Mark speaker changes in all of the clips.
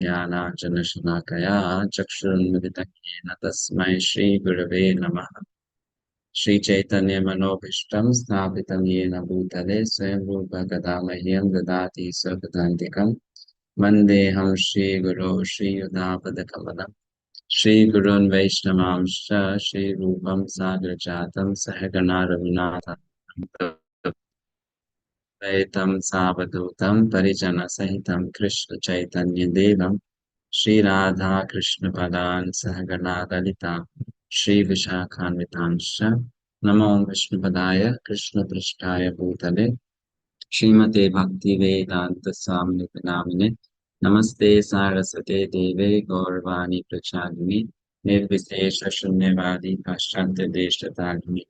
Speaker 1: ज्ञानाञ्जनशलाकया चक्षुरुन्मिलितं येन तस्मै श्रीगुरवे नमः। श्रीचैतन्यमनोभीष्टं स्थापितं येन भूतले स्वयं रूप कदा मह्यं ददाति स्वपदान्तिकं वन्देऽहं श्रीगुरो श्रीयुतापदकमलं श्रीगुरून् वैष्णवांश्च श्रीरूपं साग्रजातं सहगणा रघुनाथान्वितं तं सावधूतं परिजनसहितं कृष्णचैतन्यदेवं श्रीराधाकृष्णपदान् सहगणा ललिता श्रीविशाखान्वितांश्च नमो विष्णुपदाय कृष्णपृष्ठाय भूतले श्रीमते भक्तिवेदान्तस्वामिनिति नामिने नमस्ते सारस्वते देवे गौरवाणी प्रचारिणे निर्विशेषशून्यवादी पाश्चात्यदेशतारिणे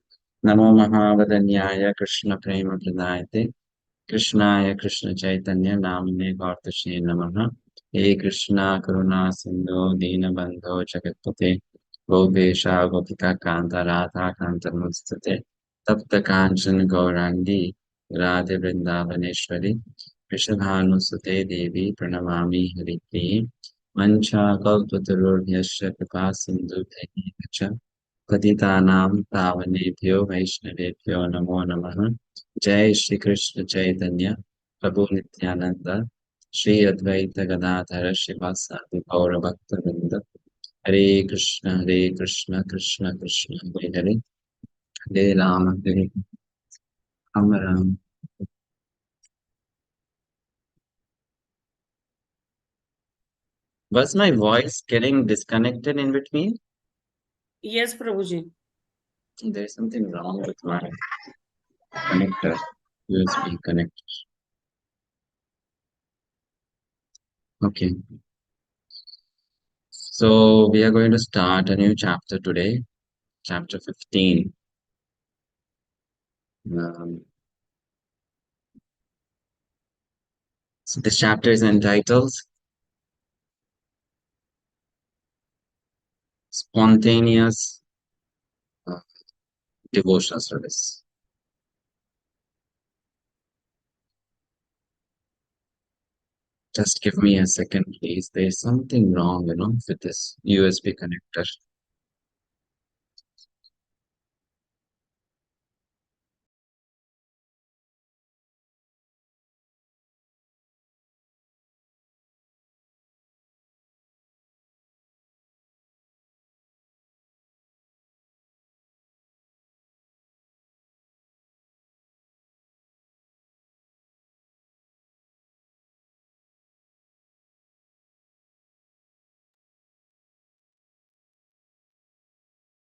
Speaker 1: नमो महावदन्याय कृष्णप्रेमप्रदायते कृष्णाय कृष्णचैतन्य नामिने गौरतसे नमः। हे कृष्णा करुणा सिन्धो दीनबन्धो जगत्पते गोपेशा गोपिका कान्त राधा कान्त नमोस्तुते तप्त काञ्चन गौराङ्गी राधे वृन्दावनेश्वरी वृषभानुसुते देवी प्रणमामि हरिप्रिये वञ्चाकल्पतरुभ्यश्च कृपा सिन्धुभ्यः च पतितानां पावनेभ्यो वैष्णवेभ्यो नमो नमः। जय श्री कृष्ण चैतन्य प्रभु नित्यानंद श्री अद्वैत गदाधर शिवासादि गौर भक्त वृंद हरे Krishna Krishna Krishna Hare Hare Hare Ram Ram. Was my voice getting disconnected in between?
Speaker 2: Yes, Prabhuji.
Speaker 1: There's something wrong with my connector, USB connector. Okay. So we are going to start a new chapter today, chapter 15. So this chapter is entitled Spontaneous Devotional Service. Just give me a second, please. There's something wrong, with this USB connector.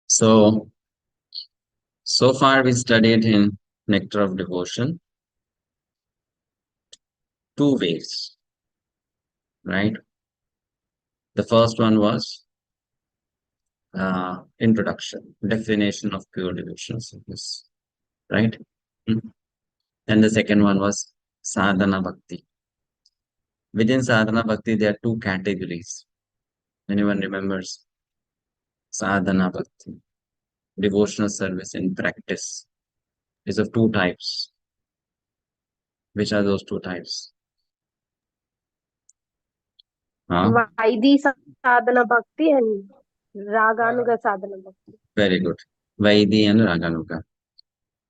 Speaker 1: So far we studied in Nectar of Devotion two ways, right? The first one was introduction, definition of pure devotional service, right? Mm. And the second one was sadhana bhakti. Within sadhana bhakti, there are two categories. Anyone remembers? Sadhana bhakti, devotional service in practice, is of two types. Which are those two types?
Speaker 3: Vaidhi sadhana bhakti and Raganuga sadhana bhakti.
Speaker 1: Very good. Vaidhi and Raganuga.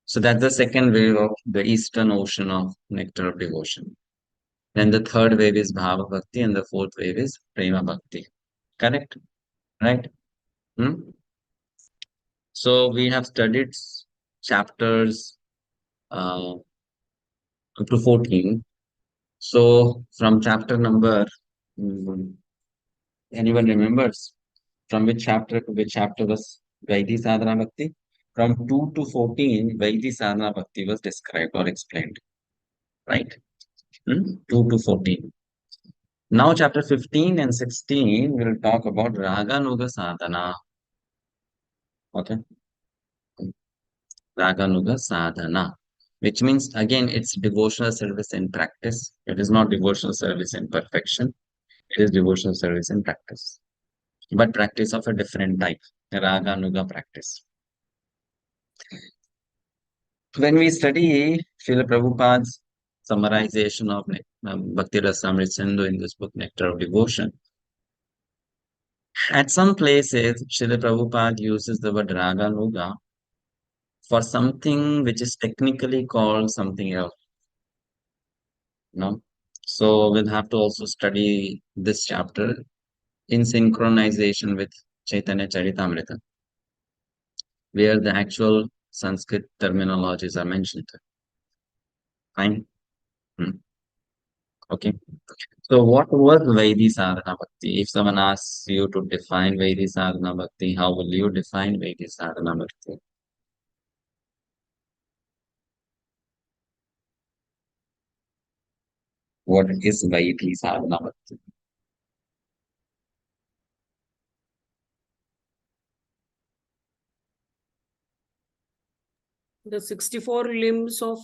Speaker 1: So that's the second wave of the eastern ocean of nectar of devotion. Then the third wave is Bhava Bhakti and the fourth wave is Prema Bhakti. Correct? Right? Hmm? So we have studied chapters up to 14. So from chapter number, mm, anyone remembers from which chapter to which chapter was Vaidhi Sadhana Bhakti? From 2 to 14, Vaidhi Sadhana Bhakti was described or explained. Right? 2 to 14. Now, chapter 15 and 16 will talk about Raganuga Sadhana. Okay? Raganuga Sadhana, which means again it's devotional service in practice. It is not devotional service in perfection. It is devotional service in practice. But practice of a different type, Raganuga practice. When we study Śrīla Prabhupada's summarization of Bhakti-rasāmṛta-sindhu in this book, Nectar of Devotion, At some places, Srila Prabhupada uses the word Raganuga for something which is technically called something else. No? So we'll have to also study this chapter in synchronization with Chaitanya Charitamrita, where the actual Sanskrit terminologies are mentioned. Fine? Okay. So what was Vaidhi Sadhana Bhakti? If someone asks you to define Vaidhi Sadhana Bhakti, how will you define Vaidhi Sadhana Bhakti? What is Vaidhi Sadhana Bhakti?
Speaker 2: The 64 limbs of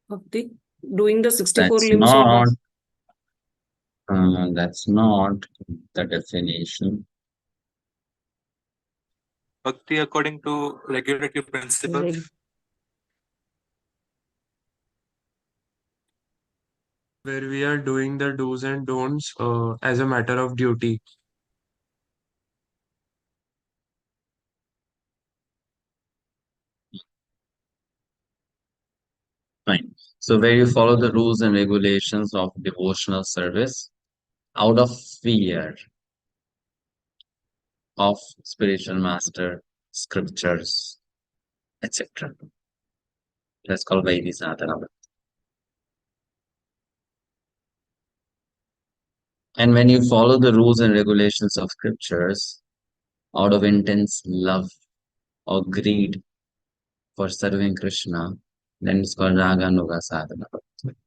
Speaker 2: Bhakti. Doing the 64
Speaker 1: That's
Speaker 2: limbs of
Speaker 1: not,
Speaker 2: Bhakti.
Speaker 1: that's not the definition.
Speaker 4: Bhakti according to regulative principles.
Speaker 5: Where we are doing the do's and don'ts as a matter of duty.
Speaker 1: Fine. So where you follow the rules and regulations of devotional service out of fear of spiritual master, scriptures, etc. That's called Vaidhi Sadhana Bhakti. And when you follow the rules and regulations of scriptures out of intense love or greed for serving Krishna, then it's called Raganuga Sadhana Bhakti.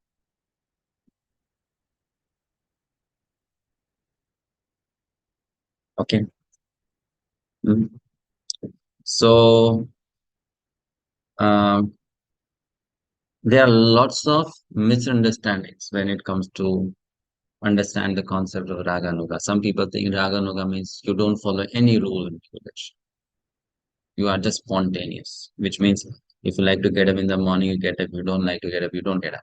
Speaker 1: Okay. So there are lots of misunderstandings when it comes to understand the concept of Raganuga. Some people think Raganuga means you don't follow any rule and regulation. You are just spontaneous, which means if you like to get up in the morning, you get up. If you don't like to get up, you don't get up.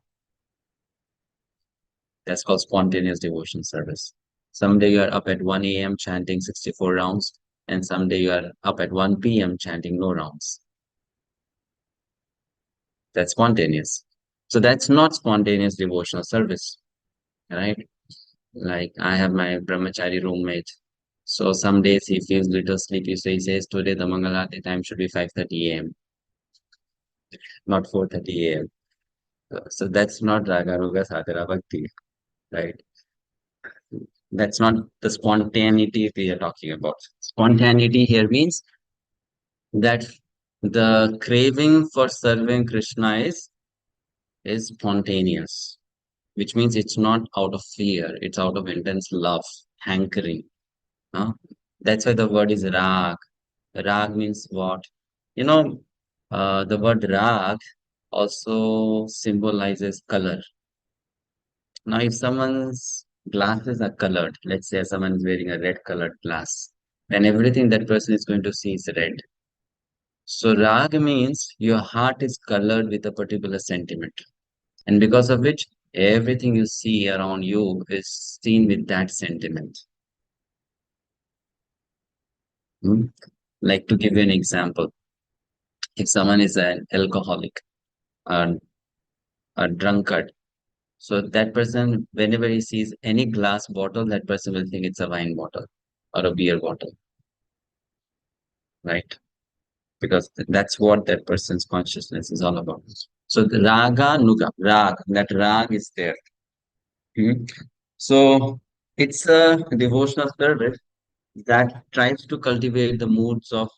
Speaker 1: That's called spontaneous devotion service. Someday you are up at 1 a.m. chanting 64 rounds, and someday you are up at 1 p.m. chanting no rounds. That's spontaneous. So that's not spontaneous devotional service, right? Like I have my brahmachari roommate. So some days he feels little sleepy, so he says today the Mangalarti time should be 5:30 a.m., not 4:30 a.m. So that's not Raganuga Sadhana Bhakti, right? That's not the spontaneity we are talking about. Spontaneity here means that the craving for serving Krishna is spontaneous, which means it's not out of fear, it's out of intense love, hankering. Huh? That's why the word is rag. Rag means what? The word rag also symbolizes color. Now, if someone's glasses are colored, let's say someone is wearing a red colored glass, then everything that person is going to see is red. So rag means your heart is colored with a particular sentiment. And because of which, everything you see around you is seen with that sentiment. Like to give you an example, if someone is an alcoholic or a drunkard, so that person, whenever he sees any glass bottle, that person will think it's a wine bottle or a beer bottle, right? Because that's what that person's consciousness is all about. So the raga nuga, rag, that rag is there. So it's a devotional service that tries to cultivate the moods of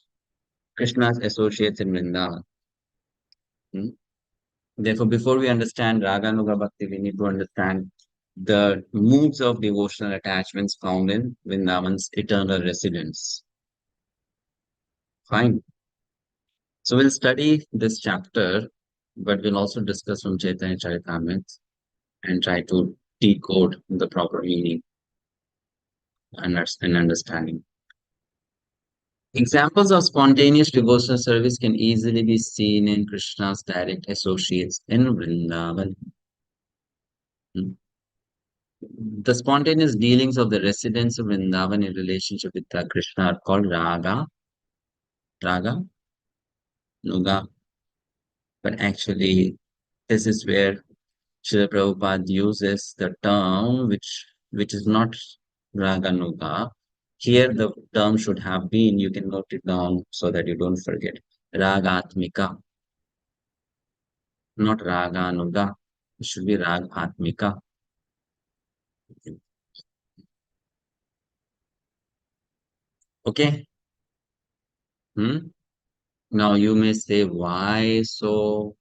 Speaker 1: Krishna's associates in Vrindavan. Therefore, before we understand Raga Nuga Bhakti, we need to understand the moods of devotional attachments found in Vrindavan's eternal residence. Fine. So we'll study this chapter, but we'll also discuss from Chaitanya Charitamrita and try to decode the proper meaning and understanding. Examples of spontaneous devotional service can easily be seen in Krishna's direct associates in Vrindavan. The spontaneous dealings of the residents of Vrindavan in relationship with Krishna are called raga, nuga. But actually, this is where Srila Prabhupada uses the term which is not raga nuga. Here the term should have been, you can note it down so that you don't forget. Ragatmika, not raga nuga. It should be ragatmika. Okay? Now you may say, why so?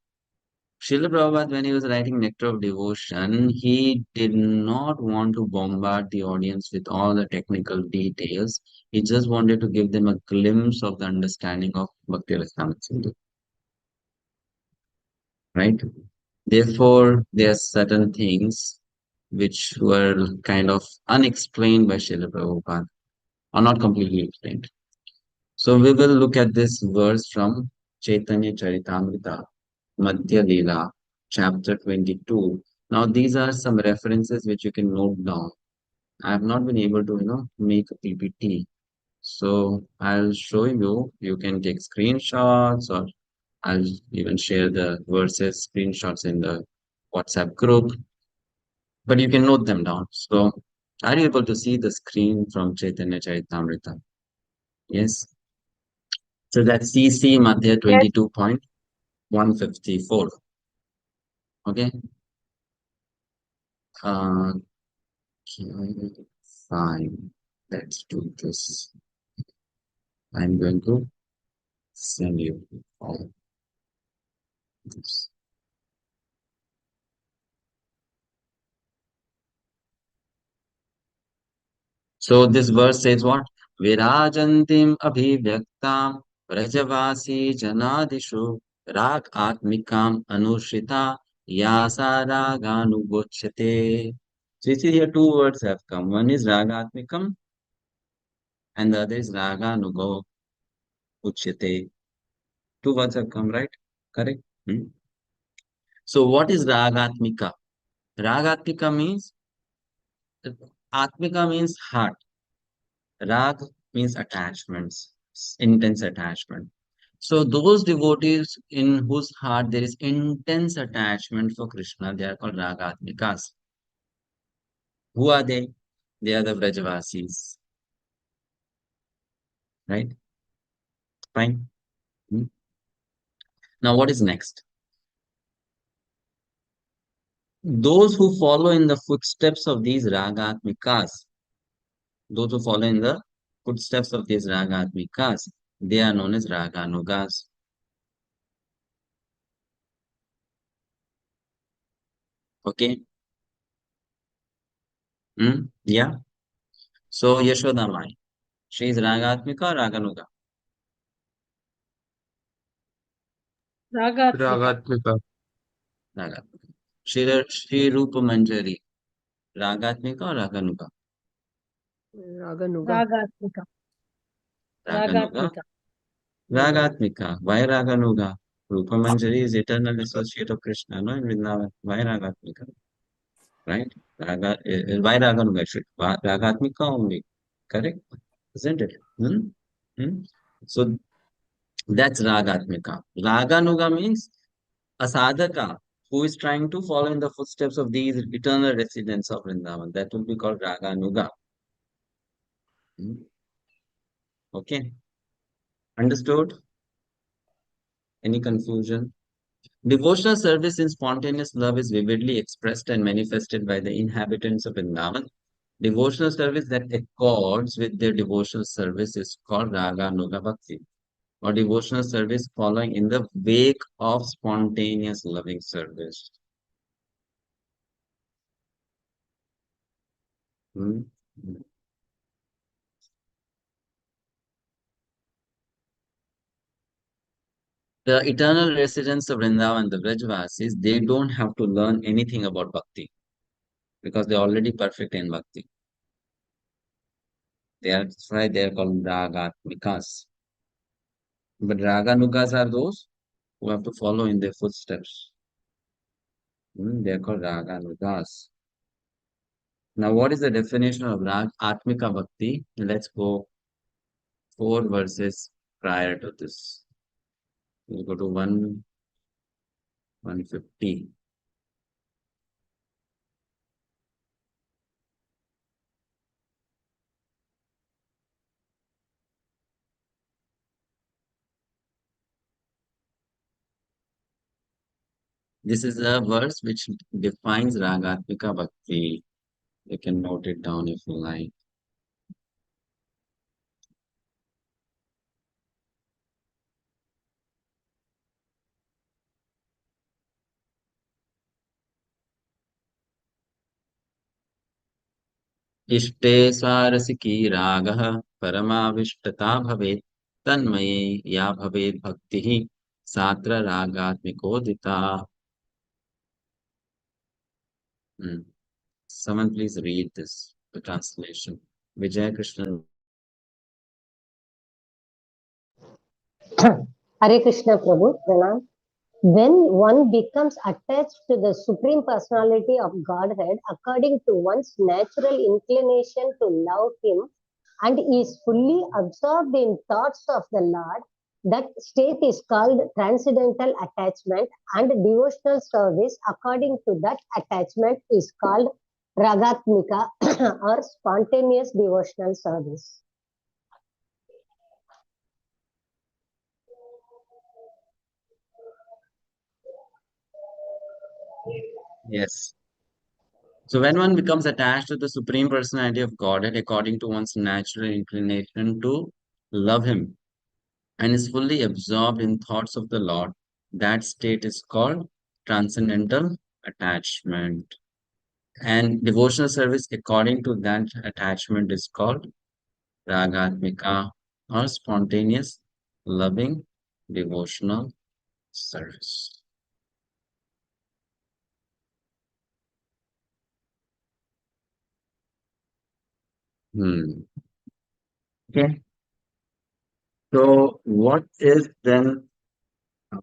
Speaker 1: Srila Prabhupada, when he was writing Nectar of Devotion, he did not want to bombard the audience with all the technical details. He just wanted to give them a glimpse of the understanding of Bhakti-rasāmṛta-sindhu. Right? Therefore, there are certain things which were kind of unexplained by Srila Prabhupada, or not completely explained. So we will look at this verse from Chaitanya Charitamrita, Madhya Leela, chapter 22. Now, these are some references which you can note down. I have not been able to, make a PPT. So I'll show you. You can take screenshots, or I'll even share the verses screenshots in the WhatsApp group. But you can note them down. So are you able to see the screen from Chaitanya Charitamrita? Yes. So that's CC Madhya 22.154. Okay. Okay, fine. Let's do this. I'm going to send you all this. So this verse says what? Virajantim abhivyaktam Rajavasi janadishu Rag atmikam anushrita Yasa raganugochate. So you see here two words have come. One is ragatmikam and the other is raganugo uchyate. Two words have come, right? Correct? So what is ragatmika? Ragatmika means Atmika means heart. Rag means attachments, intense attachment. So those devotees in whose heart there is intense attachment for Krishna, they are called Ragatmikas. Who are they? They are the Vrajavasis. Right? Fine. Now what is next? Those who follow in the footsteps of these Ragatmikas, those who follow in the footsteps of these Ragatmikas, they are known as Raganugas. Okay? Yeah. So Yashoda Mai, she is Ragatmika or Raganuga?
Speaker 2: Ragatmika.
Speaker 5: Ragatmika.
Speaker 1: Ragatmika. Shri Rūpa Manjari, Ragatmika or Raganuga?
Speaker 3: Raganuga.
Speaker 2: Ragatmika.
Speaker 1: Raganuga.
Speaker 2: Ragatmika.
Speaker 1: Ragatmika. Why Raganuga? Rūpa Manjari is eternal associate of Krishna, no? In Vrindavan. Why Ragatmika? Right? Why Raganuga? Ragatmika only. Correct? Isn't it? So that's Ragatmika. Raganuga means a sadhaka who is trying to follow in the footsteps of these eternal residents of Vrindavan. That will be called Raganuga. Okay. Understood? Any confusion? Devotional service in spontaneous love is vividly expressed and manifested by the inhabitants of Vrindavan. Devotional service that accords with their devotional service is called Raga Nuga Bhakti, or devotional service following in the wake of spontaneous loving service. Hmm? The eternal residents of Vrindavan, the Vrajavasis, they don't have to learn anything about Bhakti because they're already perfect in Bhakti. That's why they're called Ragatmikas. But Raganugas are those who have to follow in their footsteps. They're called Raganugas. Now, what is the definition of Rag Atmika Bhakti? Let's go 4 verses prior to this. We'll go to 150. This is a verse which defines Ragatmika Bhakti. You can note it down if you like. इष्टे स्वारसिकी रागः परमाविष्टता भवेत् तन्मये या भवेत् भक्तिः Sartre रागात्मिकोदिता. Someone please read this, the translation. Vijay Krishna.
Speaker 3: Hare Krishna Prabhu, Pranam. When one becomes attached to the Supreme Personality of Godhead according to one's natural inclination to love Him and is fully absorbed in thoughts of the Lord, that state is called transcendental attachment, and devotional service according to that attachment is called Ragatmika or spontaneous devotional service.
Speaker 1: Yes. So when one becomes attached to the Supreme Personality of Godhead according to one's natural inclination to love Him and is fully absorbed in thoughts of the Lord, that state is called transcendental attachment. And devotional service according to that attachment is called Ragatmika or spontaneous, loving, devotional service. Okay. So what is then? Okay,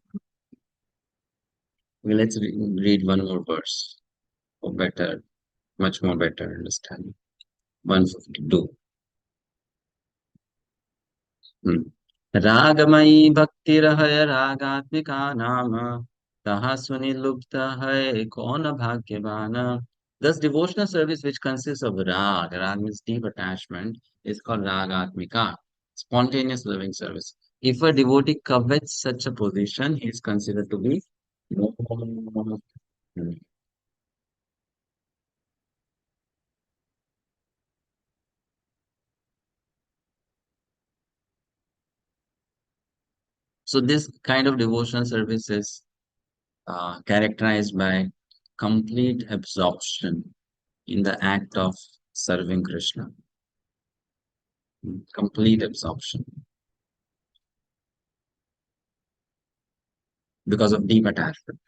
Speaker 1: let's read one more verse for better, much more better understanding. 152. रागमयी भक्ति रहय रागात्मिका नाम तहा सुनि लुप्त है कौन भाग्यवान. Thus, devotional service which consists of rag means deep attachment, is called ragatmika, spontaneous loving service. If a devotee covets such a position, he is considered to be So this kind of devotional service is characterized by complete absorption in the act of serving Krishna. Complete absorption. Because of deep attachment.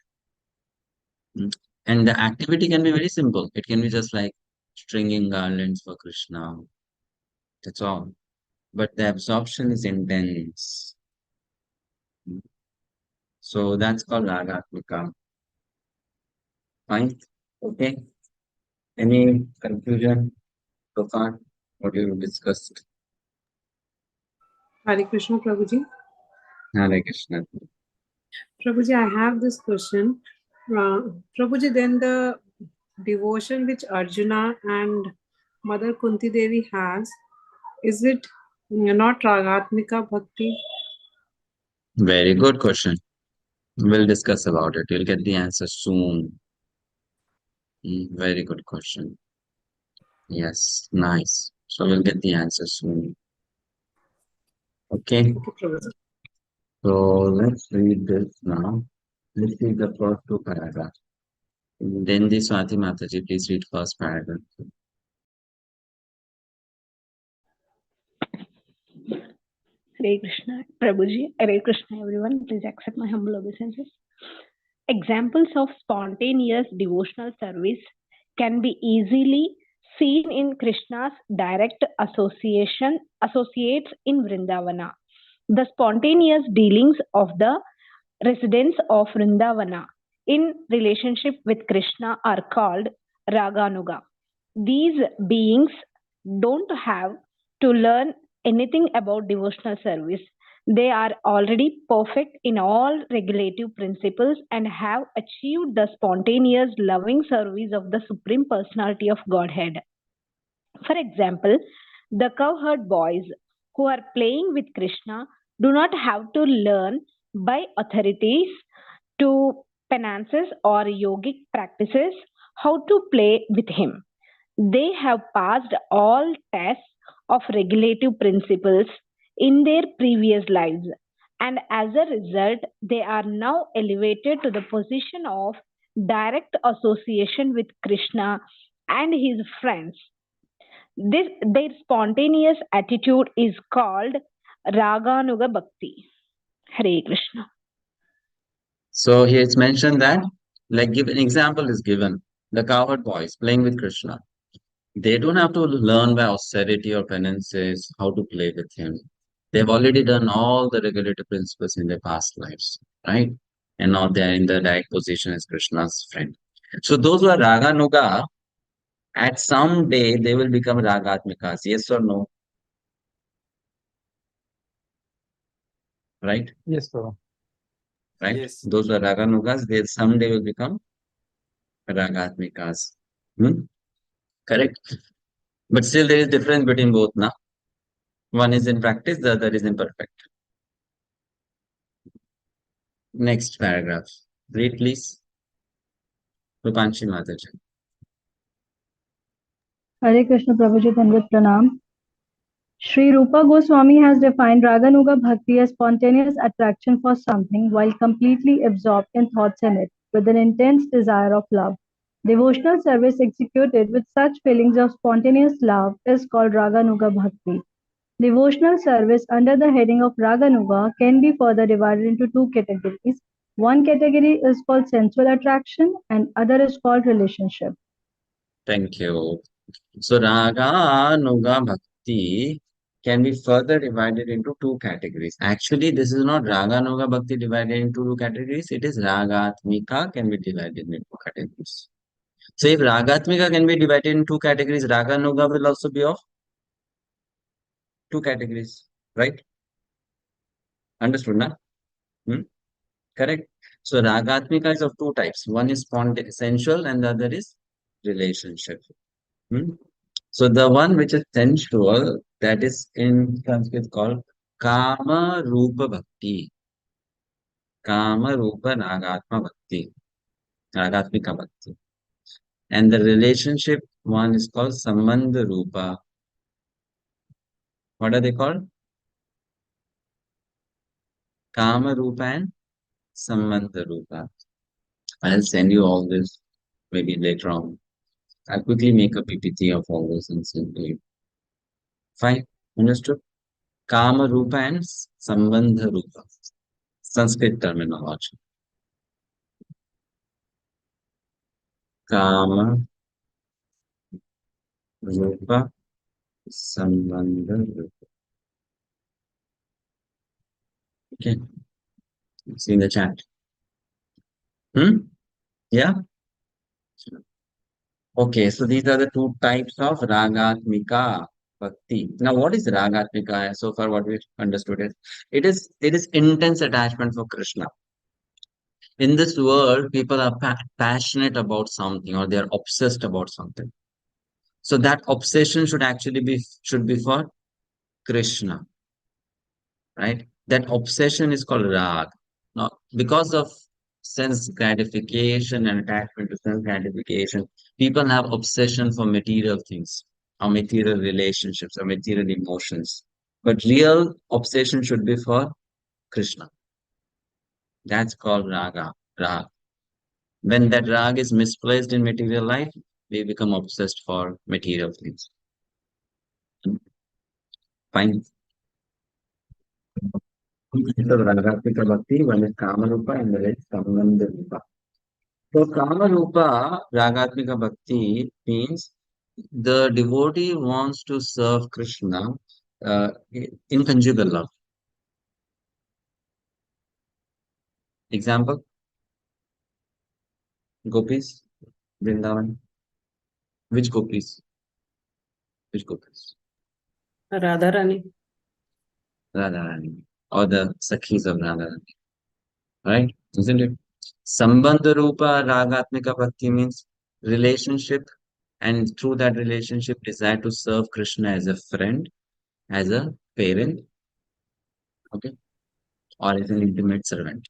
Speaker 1: And the activity can be very simple. It can be just like stringing garlands for Krishna. That's all. But the absorption is intense. So that's called Ragatmika. Fine. Okay. Any conclusion so far? What you discussed?
Speaker 2: Hare Krishna Prabhuji.
Speaker 1: Hare Krishna.
Speaker 2: Prabhuji, I have this question. Prabhuji, then the devotion which Arjuna and Mother Kunti Devi has, is it not Ragatmika Bhakti?
Speaker 1: Very good question. We'll discuss about it. You'll get the answer soon. Very good question. Yes, nice. So we'll get the answer soon. Okay. So let's read this now. Let's read the first 2 paragraphs. Then the Swati Mataji, please read first paragraph.
Speaker 6: Hare Krishna, Prabhuji. Hare Krishna, everyone. Please accept my humble obeisances. Examples of spontaneous devotional service can be easily seen in Krishna's direct associates in Vrindavana. The spontaneous dealings of the residents of Vrindavana in relationship with Krishna are called Raganuga. These beings don't have to learn anything about devotional service. They are already perfect in all regulative principles and have achieved the spontaneous loving service of the Supreme Personality of Godhead. For example, the cowherd boys who are playing with Krishna do not have to learn by authorities to penances or yogic practices how to play with him. They have passed all tests of regulative principles in their previous lives, and as a result, they are now elevated to the position of direct association with Krishna and his friends. Their spontaneous attitude is called Raganuga Bhakti. Hare Krishna.
Speaker 1: So here it's mentioned that, like, give an example is given. The cowherd boys playing with Krishna. They don't have to learn by austerity or penances how to play with him. They've already done all the regulative principles in their past lives, right? And now they're in the right position as Krishna's friend. So those who are Raganuga, at some day they will become Ragatmikas. Yes or no? Right?
Speaker 7: Yes, sir.
Speaker 1: Right?
Speaker 4: Yes.
Speaker 1: Those who are Raganugas, they someday will become Ragatmikas. Correct? But still there is difference between both now. One is in practice, the other is imperfect. Next paragraph. Read, please. Rupanshi Mataji.
Speaker 8: Hare Krishna Prabhuji, Dandavat Pranam. Sri Rūpa Gosvāmī has defined Raganuga Bhakti as spontaneous attraction for something while completely absorbed in thoughts in it, with an intense desire of love. Devotional service executed with such feelings of spontaneous love is called Raganuga Bhakti. Devotional service under the heading of Raganuga can be further divided into two categories. One category is called sensual attraction and other is called relationship.
Speaker 1: Thank you. So Raganuga Bhakti can be further divided into two categories. Actually, this is not Raganuga Bhakti divided into two categories. It is Ragatmika can be divided into two categories. So if Ragatmika can be divided into two categories, Raganuga will also be of two categories, right? Understood, na? Correct. So Ragatmika is of two types. One is sensual and the other is relationship. So the one which is sensual, that is in Sanskrit called Kama Rūpa Bhakti. Kama Rūpa Ragatma Bhakti. Ragatmika Bhakti. And the relationship one is called Sambandha Rūpa. What are they called? Kama Rūpa and Sambandha Rūpa. I'll send you all this maybe later on. I'll quickly make a PPT of all this and send to you. Fine. Understood? Kama Rūpa and Sambandha Rūpa. Sanskrit terminology. Kama Rūpa Sambandha Rūpa. Okay. See in the chat. Yeah. Okay, so these are the two types of Ragatmika Bhakti. Now, what is Ragatmika? So far, what we understood is it is intense attachment for Krishna. In this world, people are passionate about something or they are obsessed about something. So that obsession should be for Krishna, right? That obsession is called Rag. Now, because of sense gratification and attachment to sense gratification, people have obsession for material things, or material relationships, or material emotions. But real obsession should be for Krishna. That's called Raga. Rag. When that Rag is misplaced in material life, we become obsessed for material things. Fine. Ragatmika Bhakti, one is Kama Rūpa and the rest is Sambandha Rūpa. So Kama Rūpa Ragatmika Bhakti means the devotee wants to serve Krishna in conjugal love. Example, Gopis, Vrindavan. Which Gopis? Which gopas?
Speaker 2: Radharani.
Speaker 1: Radharani. Or the Sakhis of Radharani. Right? Isn't it? Sambandha Rupa Ragatmika Bhakti means relationship, and through that relationship desire to serve Krishna as a friend, as a parent, okay, or as an intimate servant.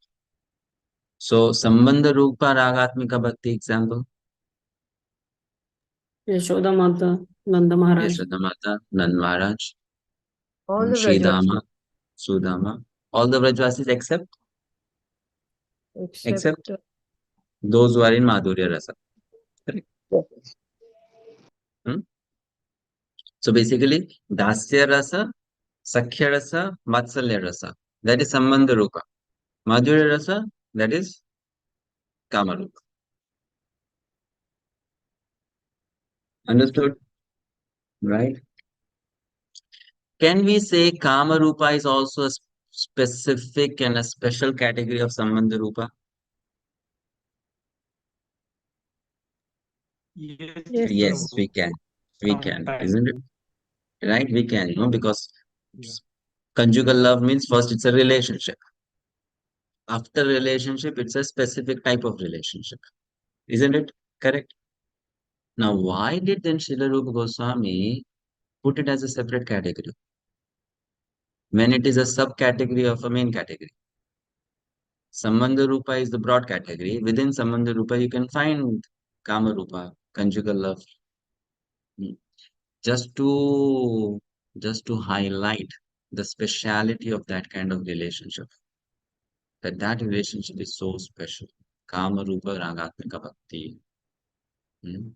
Speaker 1: So Sambandha Rupa Ragatmika Bhakti example.
Speaker 2: Yashoda Mata, Nanda Maharaj.
Speaker 1: Yashoda Mata, Nand Maharaj,
Speaker 3: All the
Speaker 1: Sri
Speaker 3: Vrajvasis,
Speaker 1: Dama, Sudama, all the Vrajvasis except
Speaker 3: except
Speaker 1: those who are in Madhurya Rasa. Correct.
Speaker 3: yes.
Speaker 1: Hmm? So basically, Dasya Rasa, Sakhya Rasa, Vatsalya Rasa. That is Sambandha Rupa. Madhurya Rasa, that is Kama Rupa. Understood? Right? Can we say Kama Rupa is also a specific and a special category of Sambandha Rupa?
Speaker 4: Yes,
Speaker 1: Yes,
Speaker 4: Prabhu.
Speaker 1: we can. We can, isn't it? Right? We can, no? Because
Speaker 4: Yeah.
Speaker 1: conjugal love means first it's a relationship. After relationship, it's a specific type of relationship. Isn't it? Correct? Now, why did then Srila Rupa Goswami put it as a separate category when it is a subcategory of a main category? Sambandha Rupa is the broad category. Within Sambandha Rupa, you can find Kama Rupa, conjugal love. Just to highlight the speciality of that kind of relationship. That relationship is so special. Kama Rupa Ragatmika Bhakti. Hmm.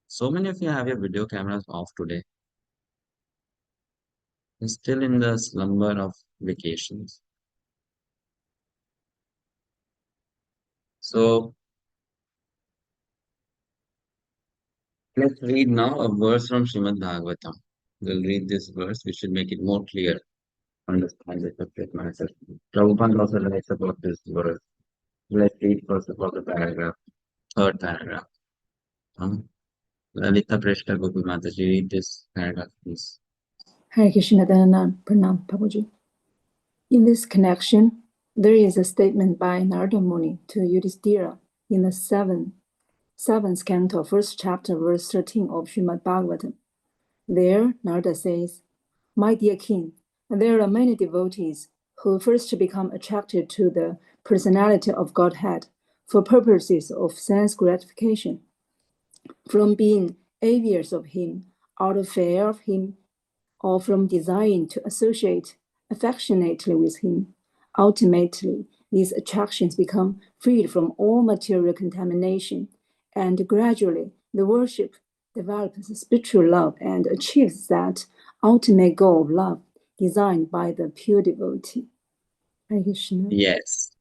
Speaker 1: So many of you have your video cameras off today. You're still in the slumber of vacations. So let's read now a verse from Srimad Bhagavatam. We'll read this verse, which should make it more clear. Understand the subject matter. Prabhupada also writes about this verse. Let's read first of all the paragraph, third paragraph. Lalita Preshta Gopal Mataji, read this paragraph, please.
Speaker 7: Hare Krishna Dhanana Pranam Prabhuji. In this connection, there is a statement by Narada Muni to Yudhishthira in the seventh canto, first chapter, verse 13 of Srimad Bhagavatam. There, Narada says, "My dear king, there are many devotees who first become attracted to the personality of Godhead for purposes of sense gratification. From being envious of him, out of fear of him, or from desiring to associate affectionately with him. Ultimately, these attractions become freed from all material contamination, and gradually the worship develops spiritual love and achieves that ultimate goal of love designed by the pure devotee." Hare Krishna.
Speaker 1: Yes.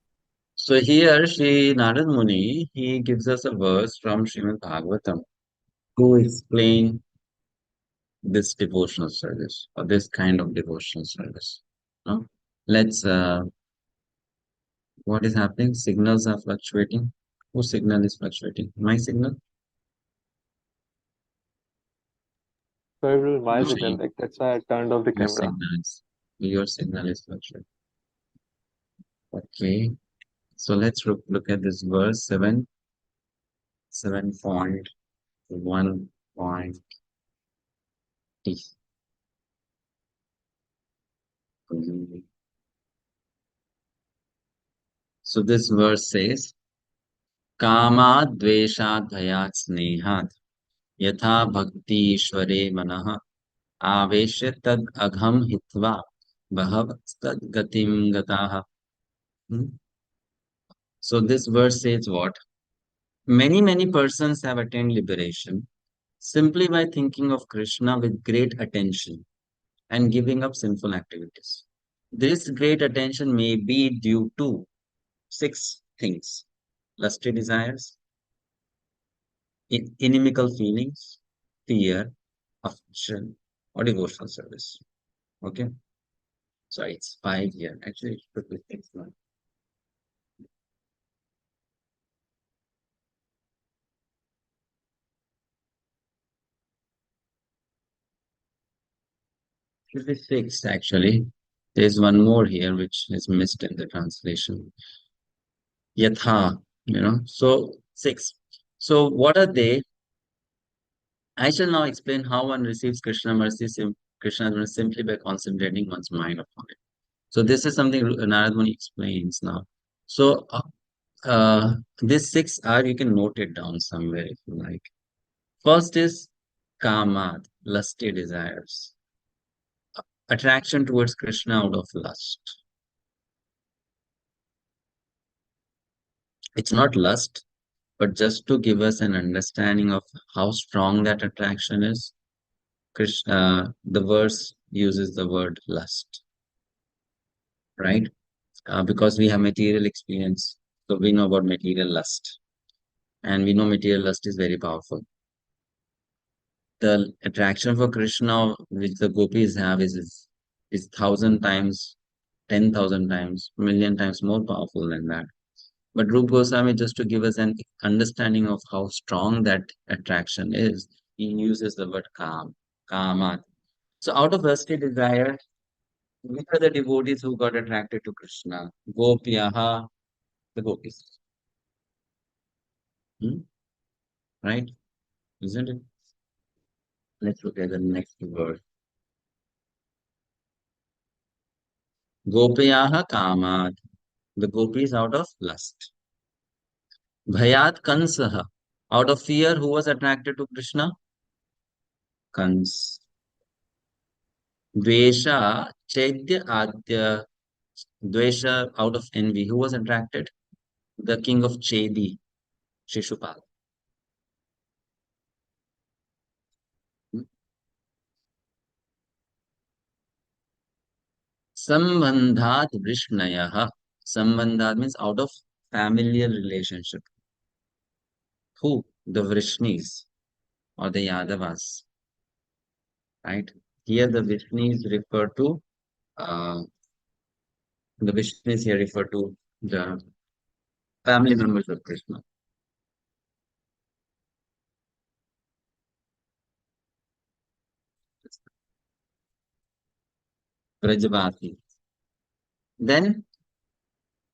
Speaker 1: So here, Sri Narad Muni, he gives us a verse from Srimad Bhagavatam to explain this devotional service or this kind of devotional service. No? Let's, what is happening? Signals are fluctuating. Whose signal is fluctuating? My signal?
Speaker 4: So it was my
Speaker 1: No,
Speaker 4: signal, like that's why I turned off the
Speaker 1: your
Speaker 4: camera.
Speaker 1: your signal is fluctuating. Okay. So let's look at this verse 7.1. So this verse says, Kama dveshat bhayat snehat yatha bhakti ishvare manah aveshe tad agham hitva bhav tad gatim gataha. So this verse says what? Many persons have attained liberation simply by thinking of Krishna with great attention and giving up sinful activities. This great attention may be due to 6 things: lusty desires, inimical feelings, fear, affection, or devotional service. Okay, so it's 5 here. Actually, it should be 6 now. Should be six actually. There's one more here which is missed in the translation. Yatha, so six. So what are they? I shall now explain how one receives Krishna mercy, Krishna mercy simply by concentrating one's mind upon it. So this is something Narad Muni explains now. So these six are, you can note it down somewhere if you like. First is kamad, lusty desires. Attraction towards Krishna out of lust. It's not lust, but just to give us an understanding of how strong that attraction is. Krishna, the verse uses the word lust, right? Because we have material experience, so we know about material lust, and we know material lust is very powerful. The attraction for Krishna which the gopis have is 1,000 times, 10,000 times, million times more powerful than that. But Rupa Goswami, just to give us an understanding of how strong that attraction is, he uses the word kama. So out of lusty desire, which are the devotees who got attracted to Krishna? Gopyaha, the gopis. Right? Isn't it? Let's look at the next word. Gopyaha kamad. The gopis out of lust. Bhayat kansaha. Out of fear, who was attracted to Krishna? Kans. Dvesha, Chaitya Adya. Dvesha, out of envy, who was attracted? The king of Chedi, Shishupal. Sambandhat Vrishnayaha. Sambandhat means out of familial relationship. Who? The Vrishnis or the Yadavas. Right? Here the Vrishnis refer to the Vrishnis here refer to the family members of Krishna. Brajavati. Then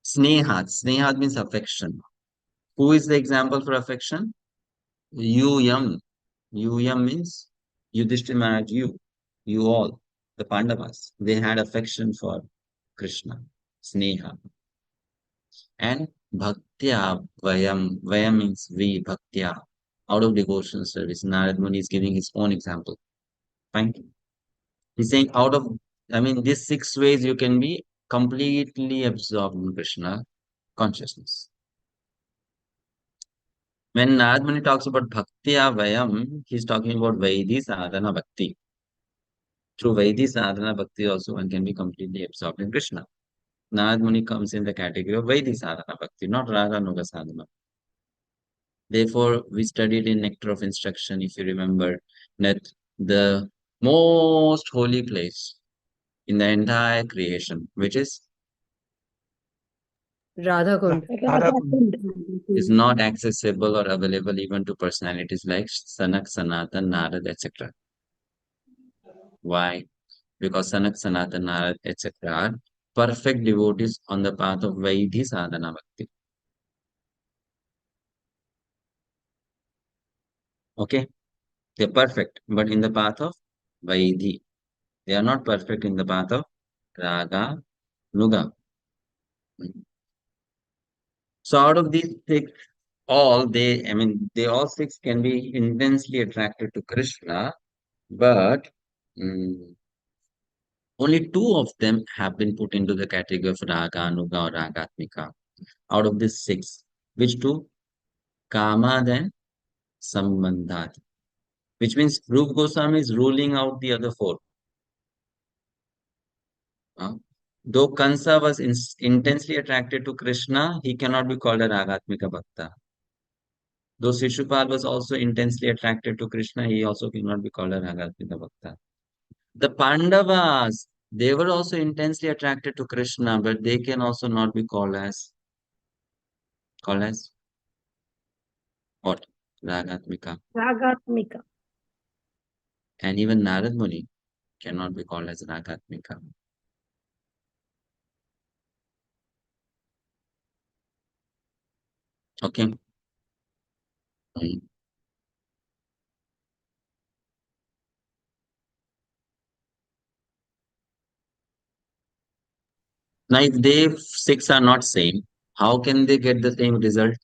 Speaker 1: Snehat. Snehat means affection. Who is the example for affection? Yuyam. Yuyam means Yudhishthira Maharaj, you all, the Pandavas. They had affection for Krishna. Sneha. And Bhaktya Vayam. Vayam means we, Bhaktya. Out of devotional service. Narad Muni is giving his own example. Fine. He's saying these 6 ways you can be completely absorbed in Krishna consciousness. When Narad Muni talks about Bhaktya Vayam, he's talking about Vaidhi Sadhana Bhakti. Through Vaidhi Sadhana Bhakti also one can be completely absorbed in Krishna. Narad Muni comes in the category of Vaidhi Sadhana Bhakti, not Raga Nuga Sadhana. Therefore, we studied in Nectar of Instruction, if you remember, that the most holy place in the entire creation, which is
Speaker 3: Radha Kund.
Speaker 1: is not accessible or available even to personalities like Sanak, Sanatan, Narad, etc. Why? Because Sanak, Sanatan, Narad, etc. are perfect devotees on the path of Vaidhi Sadhana Bhakti. Okay? They're perfect, but in the path of Vaidhi. They are not perfect in the path of Raga, Nuga. So out of these 6, they all 6 can be intensely attracted to Krishna, but only 2 of them have been put into the category of Raga, Nuga or Ragatmika. Out of these 6, which 2? Kama and Sambandhat. Which means Rupa Goswami is ruling out the other 4. Though Kansa was intensely attracted to Krishna, he cannot be called a Ragatmika Bhakta. Though Shishupal was also intensely attracted to Krishna, he also cannot be called a Ragatmika Bhakta. The Pandavas, they were also intensely attracted to Krishna, but they can also not be called as what? Ragatmika.
Speaker 6: Ragatmika.
Speaker 1: And even Narad Muni, cannot be called as Ragatmika. Okay. Now, if they six are not same, how can they get the same result?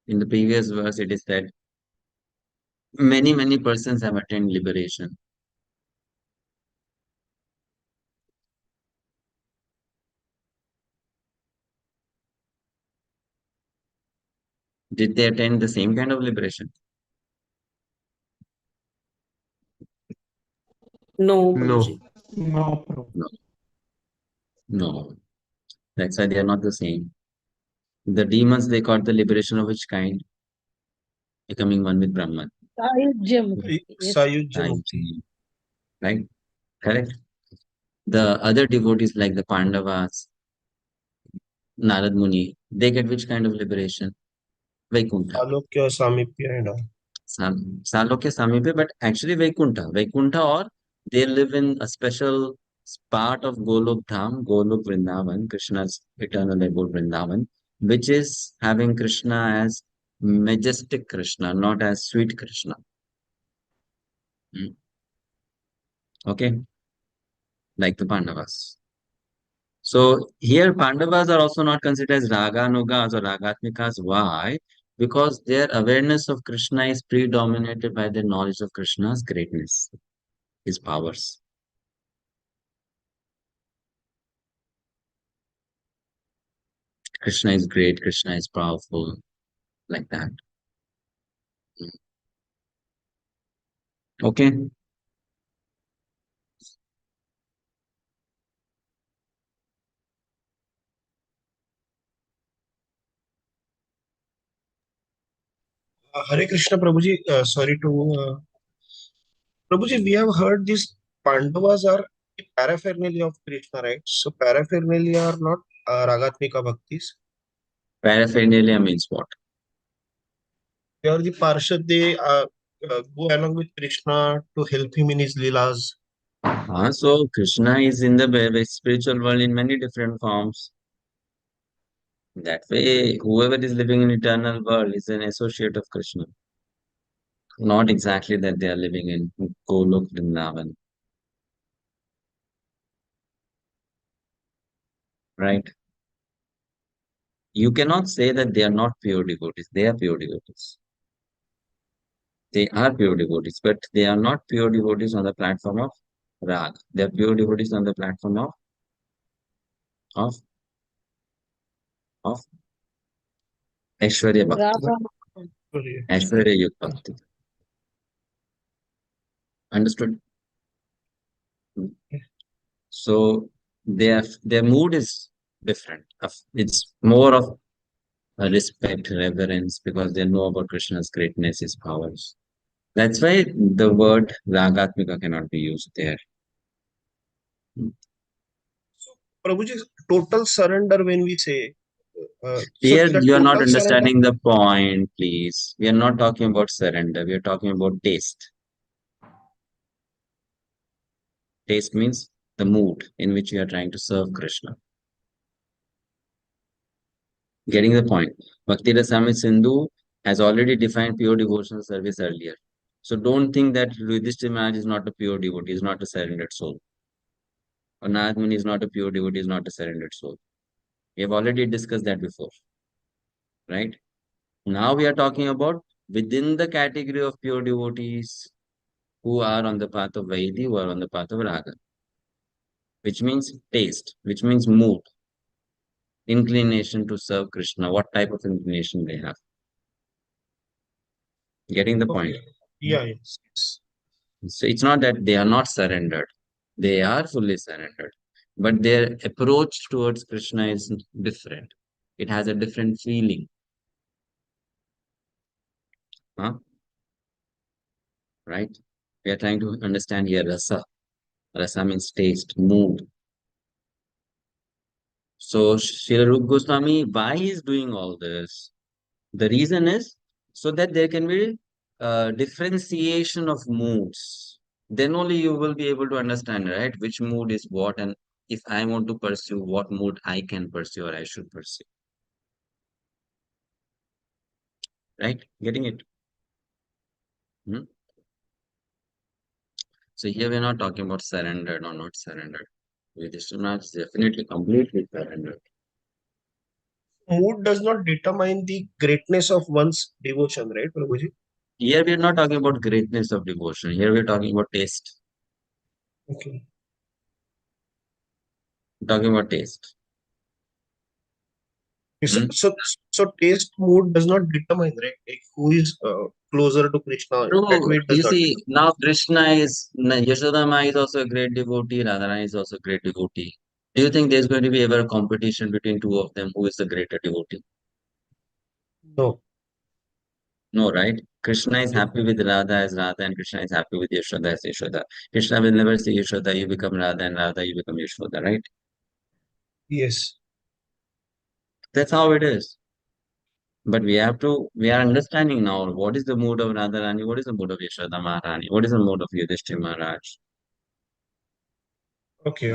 Speaker 1: In the previous verse, it is said, many persons have attained liberation. Did they attain the same kind of liberation?
Speaker 2: No,
Speaker 5: No.
Speaker 2: Prabhuji.
Speaker 9: No, Prabhu.
Speaker 1: No. No. That's why they are not the same. The demons, they got the liberation of which kind? Becoming one with Brahman.
Speaker 9: Sayujya.
Speaker 1: Right? Correct. The other devotees like the Pandavas, Narad Muni, they get which kind of liberation? Vaikuntha.
Speaker 9: Alokya, Samipya and all.
Speaker 1: Salokya Samipya, but actually Vaikuntha. Vaikuntha, or they live in a special part of Golok Dham, Golok Vrindavan, Krishna's eternal abode Vrindavan, which is having Krishna as majestic Krishna, not as sweet Krishna. Okay, like the Pandavas. So here Pandavas are also not considered as Raganugas or Ragatmikas. Why? Because their awareness of Krishna is predominated by their knowledge of Krishna's greatness, his powers. Krishna is great, Krishna is powerful, like that. Okay.
Speaker 9: Hare Krishna, Prabhuji. Sorry to Prabhuji, we have heard these Pandavas are the paraphernalia of Krishna, right? So paraphernalia are not Ragatmika Bhaktis.
Speaker 1: Paraphernalia means what?
Speaker 9: They are the Parshad, they go along with Krishna to help him in his Leelas.
Speaker 1: So Krishna is in the spiritual world in many different forms. That way, whoever is living in eternal world is an associate of Krishna. Not exactly that they are living in Golok Vrindavan. Right? You cannot say that they are not pure devotees. They are pure devotees. They are pure devotees, but they are not pure devotees on the platform of Rag. They are pure devotees on the platform of Aishwarya Bhakti. Aishwarya Yug Bhakti. Understood? So their mood is different. It's more of a respect, reverence, because they know about Krishna's greatness, his powers. That's why the word Ragatmika cannot be used there.
Speaker 9: Prabhuji, total surrender when we say.
Speaker 1: Here,
Speaker 9: the
Speaker 1: you are not
Speaker 9: total surrender.
Speaker 1: understanding the point, please. We are not talking about surrender. We are talking about taste. Taste means the mood in which you are trying to serve Krishna. Getting the point. Bhakti-rasāmṛta-sindhu has already defined pure devotional service earlier. So don't think that Yudhishthira Maharaj is not a pure devotee, is not a surrendered soul. Or Narad Muni is not a pure devotee, is not a surrendered soul. We have already discussed that before. Right? Now we are talking about within the category of pure devotees who are on the path of Vaidhi, who are on the path of Raga. Which means taste, which means mood, inclination to serve Krishna, what type of inclination they have. Getting the point?
Speaker 9: Yeah, yes.
Speaker 1: So it's not that they are not surrendered. They are fully surrendered. But their approach towards Krishna is different. It has a different feeling. Huh? Right? We are trying to understand here rasa. Rasa means taste, mood. So Śrīla Rūpa Gosvāmī, why he is doing all this? The reason is so that there can be differentiation of moods. Then only you will be able to understand, right, which mood is what, and if I want to pursue, what mood I can pursue or I should pursue. Right? Getting it? So here we're not talking about surrendered or not surrendered. Yudhishthira is definitely completely surrendered.
Speaker 9: Mood does not determine the greatness of one's devotion, right, Prabhuji?
Speaker 1: Here we're not talking about greatness of devotion. Here we're talking about taste.
Speaker 9: Okay.
Speaker 1: We're talking about taste.
Speaker 9: So taste mood does not determine, right? Like who is closer to Krishna. That way it does
Speaker 1: You
Speaker 9: not.
Speaker 1: see, now Yashoda is also a great devotee, Radharani is also a great devotee. Do you think there's going to be ever a competition between two of them? Who is the greater devotee?
Speaker 9: No.
Speaker 1: No, right? Krishna is happy with Radha as Radha, and Krishna is happy with Yashoda as Yashoda. Krishna will never say Yashoda, you become Radha, and Radha, you become Yashoda, right?
Speaker 9: Yes.
Speaker 1: That's how it is. But we are understanding now what is the mood of Radharani, what is the mood of Yashoda Maharani, what is the mood of Yudhishthira Maharaj.
Speaker 9: Okay.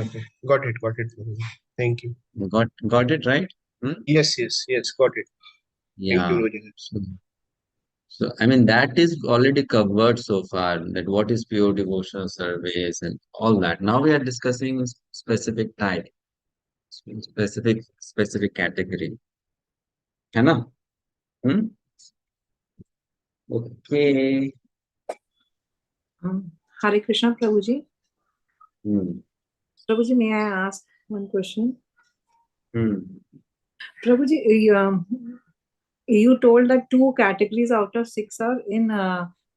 Speaker 9: Got it, Prabhuji. Thank you.
Speaker 1: Got it, right?
Speaker 9: Yes, got it.
Speaker 1: Yeah.
Speaker 9: Thank you, Prabhuji.
Speaker 1: So, I mean, that is already covered so far, that what is pure devotional service and all that. Now we are discussing specific type, specific category. है ना? Okay.
Speaker 2: Hare Krishna, Prabhuji. Prabhuji, may I ask one question? Prabhuji, you told that 2 categories out of 6 are in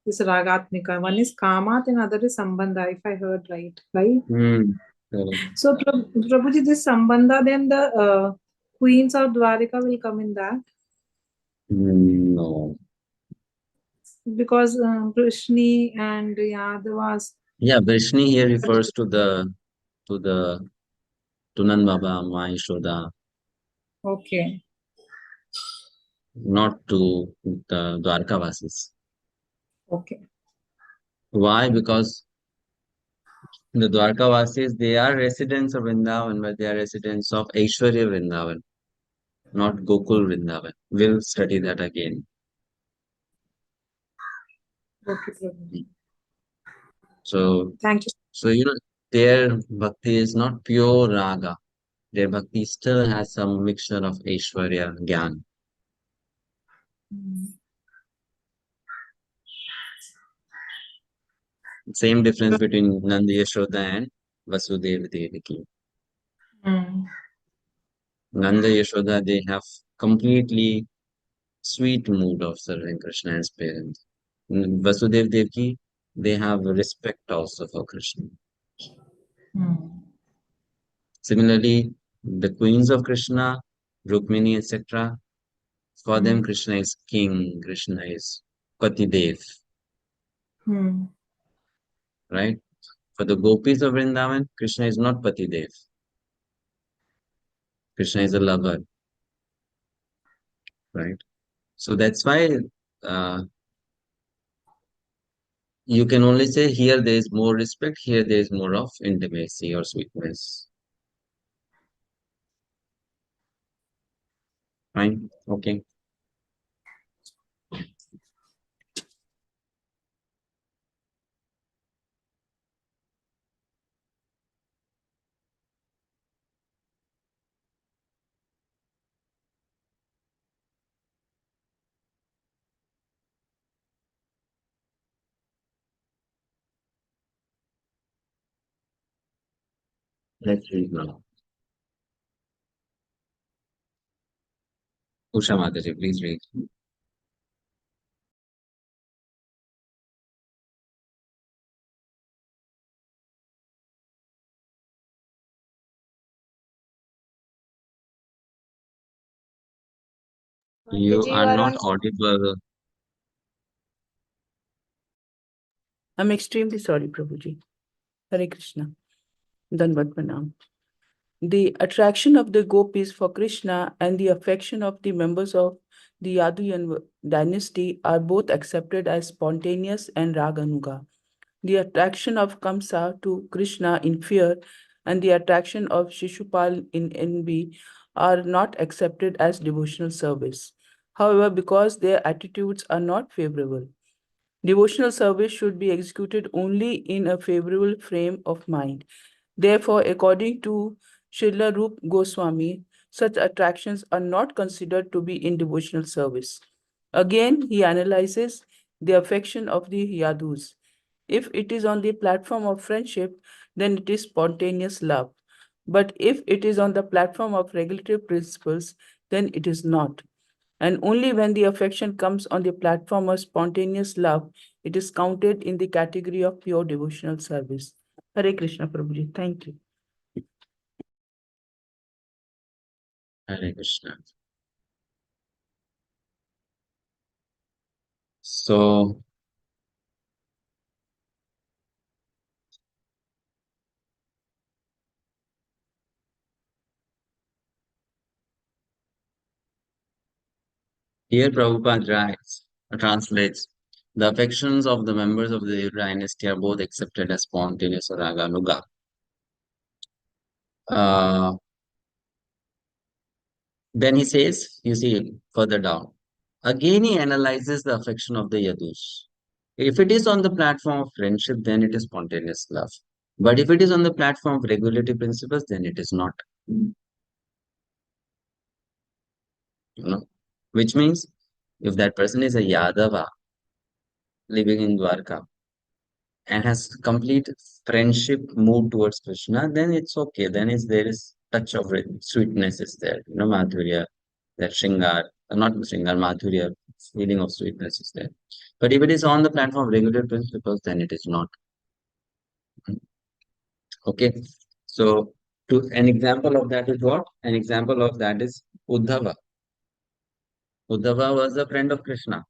Speaker 2: this Ragatmika. One is Kamat and other is Sambandha, if I heard right? So, Prabhuji, this Sambandha, then the queens of Dwarika will come in that?
Speaker 1: No.
Speaker 2: Because Vrishni and Yadavas.
Speaker 1: Yeah, Vrishni here refers to Nand Baba, Ma Yashoda.
Speaker 2: Okay.
Speaker 1: Not to the Dwarkavasis.
Speaker 2: Okay.
Speaker 1: Why? Because the Dwarkavasis, they are residents of Vrindavan, but they are residents of Aishwarya Vrindavan, not Gokul Vrindavan. We'll study that again.
Speaker 2: Okay.
Speaker 1: So,
Speaker 2: thank you.
Speaker 1: So, their bhakti is not pure raga. Their bhakti still has some mixture of Aishwarya, Gyan. Same difference between Nanda Yashoda and Vasudeva Devaki. Nanda Yashoda, they have completely sweet mood of serving Krishna as parents. Vasudeva Devaki, they have respect also for Krishna. Similarly, the queens of Krishna, Rukmini, etc., for them, Krishna is king, Krishna is Patidev. Right? For the gopis of Vrindavan, Krishna is not Patidev. Krishna is a lover. Right? So that's why you can only say here there is more respect, here there is more of intimacy or sweetness. Fine? Okay. Let's read now. Usha Mataji, please read. You are not audible.
Speaker 10: I'm extremely sorry, Prabhuji. Hare Krishna. Danvat Pranam. The attraction of the gopis for Krishna and the affection of the members of the Yaduyan dynasty are both accepted as spontaneous and Raganuga. The attraction of Kamsa to Krishna in fear and the attraction of Shishupal in envy are not accepted as devotional service. However, because their attitudes are not favorable, devotional service should be executed only in a favorable frame of mind. Therefore, according to Śrīla Rūpa Gosvāmī, such attractions are not considered to be in devotional service. Again, he analyzes the affection of the Yadus. If it is on the platform of friendship, then it is spontaneous love. But if it is on the platform of regulatory principles, then it is not. And only when the affection comes on the platform of spontaneous love, it is counted in the category of pure devotional service. Hare Krishna, Prabhuji. Thank you.
Speaker 1: Hare Krishna. So, here Prabhupada translates, the affections of the members of the dynasty are both accepted as spontaneous or raganuga. Then he says, you see further down, again he analyzes the affection of the Yadus. If it is on the platform of friendship, then it is spontaneous love. But if it is on the platform of regulatory principles, then it is not. Which means if that person is a Yadava living in Dwarka and has complete friendship mood towards Krishna, then it's okay. Then there is touch of sweetness is there, Madhurya, that Shringar, not Shringar, Madhurya, feeling of sweetness is there. But if it is on the platform of regular principles, then it is not. Okay. So an example of that is what? An example of that is Uddhava. Uddhava was a friend of Krishna.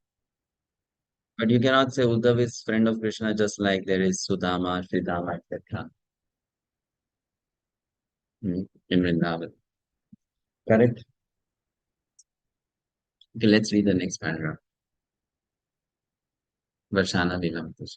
Speaker 1: But you cannot say Uddhava is friend of Krishna just like there is Sudama, Sridama, etc. In Vrindavan. Correct? Okay, let's read the next paragraph. Varshana Vilampush.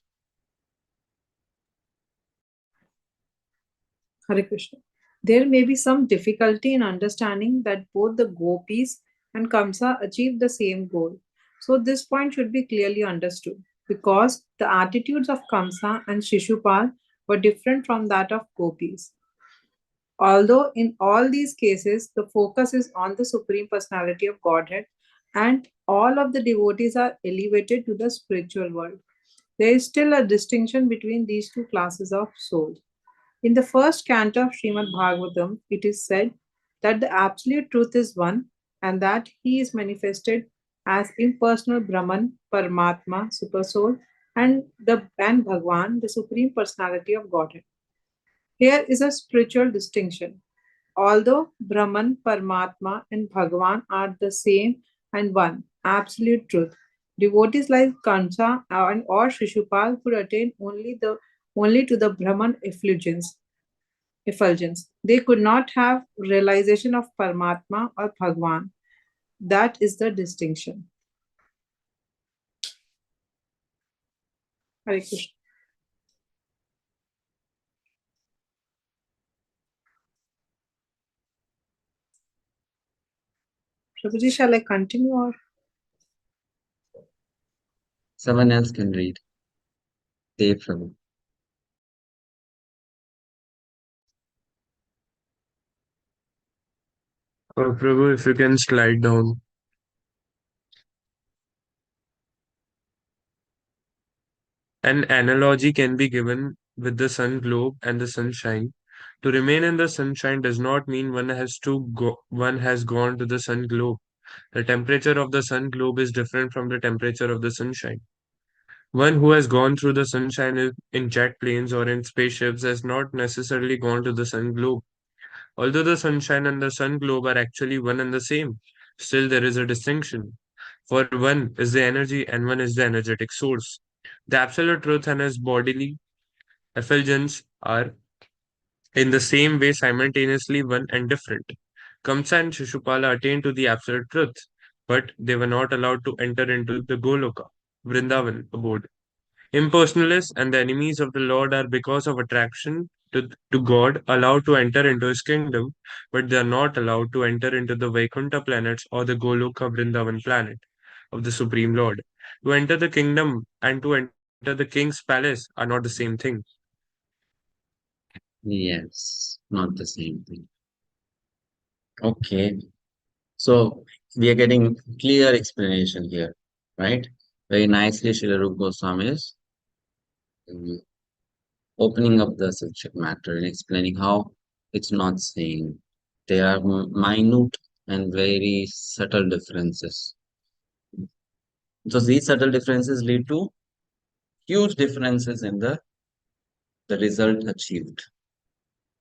Speaker 2: Hare Krishna. There may be some difficulty in understanding that both the gopis and Kamsa achieved the same goal. So this point should be clearly understood because the attitudes of Kamsa and Shishupal were different from that of gopis. Although in all these cases, the focus is on the Supreme Personality of Godhead and all of the devotees are elevated to the spiritual world. There is still a distinction between these two classes of souls. In the first canto of Srimad Bhagavatam, it is said that the absolute truth is one and that he is manifested as impersonal Brahman, Paramatma, Supersoul, and Bhagwan, the Supreme Personality of Godhead. Here is a spiritual distinction. Although Brahman, Paramatma, and Bhagwan are the same and one, absolute truth, devotees like Kamsa or Shishupal could attain only to the Brahman effulgence. They could not have realization of Paramatma or Bhagwan. That is the distinction. Hare Krishna. Prabhuji, shall I continue or?
Speaker 1: Someone else can read. Dev Prabhu.
Speaker 5: Prabhu, if you can slide down. An analogy can be given with the sun globe and the sunshine. To remain in the sunshine does not mean one has gone to the sun globe. The temperature of the sun globe is different from the temperature of the sunshine. One who has gone through the sunshine in jet planes or in spaceships has not necessarily gone to the sun globe. Although the sunshine and the sun globe are actually one and the same, still there is a distinction. For one is the energy and one is the energetic source. The absolute truth and his bodily effulgence are in the same way simultaneously one and different. Kamsa and Shishupala attain to the absolute truth. but they were not allowed to enter into the Goloka, Vrindavan abode. Impersonalists and the enemies of the Lord are, because of attraction to God, allowed to enter into his kingdom, but they are not allowed to enter into the Vaikuntha planets or the Goloka Vrindavan planet of the Supreme Lord. To enter the kingdom and to enter the king's palace are not the same thing.
Speaker 1: Yes, not the same thing. Okay. So we are getting clear explanation here, right? Very nicely, Śrīla Rūpa Gosvāmī is opening up the subject matter and explaining how it's not same. There are minute and very subtle differences. So these subtle differences lead to huge differences in the result achieved,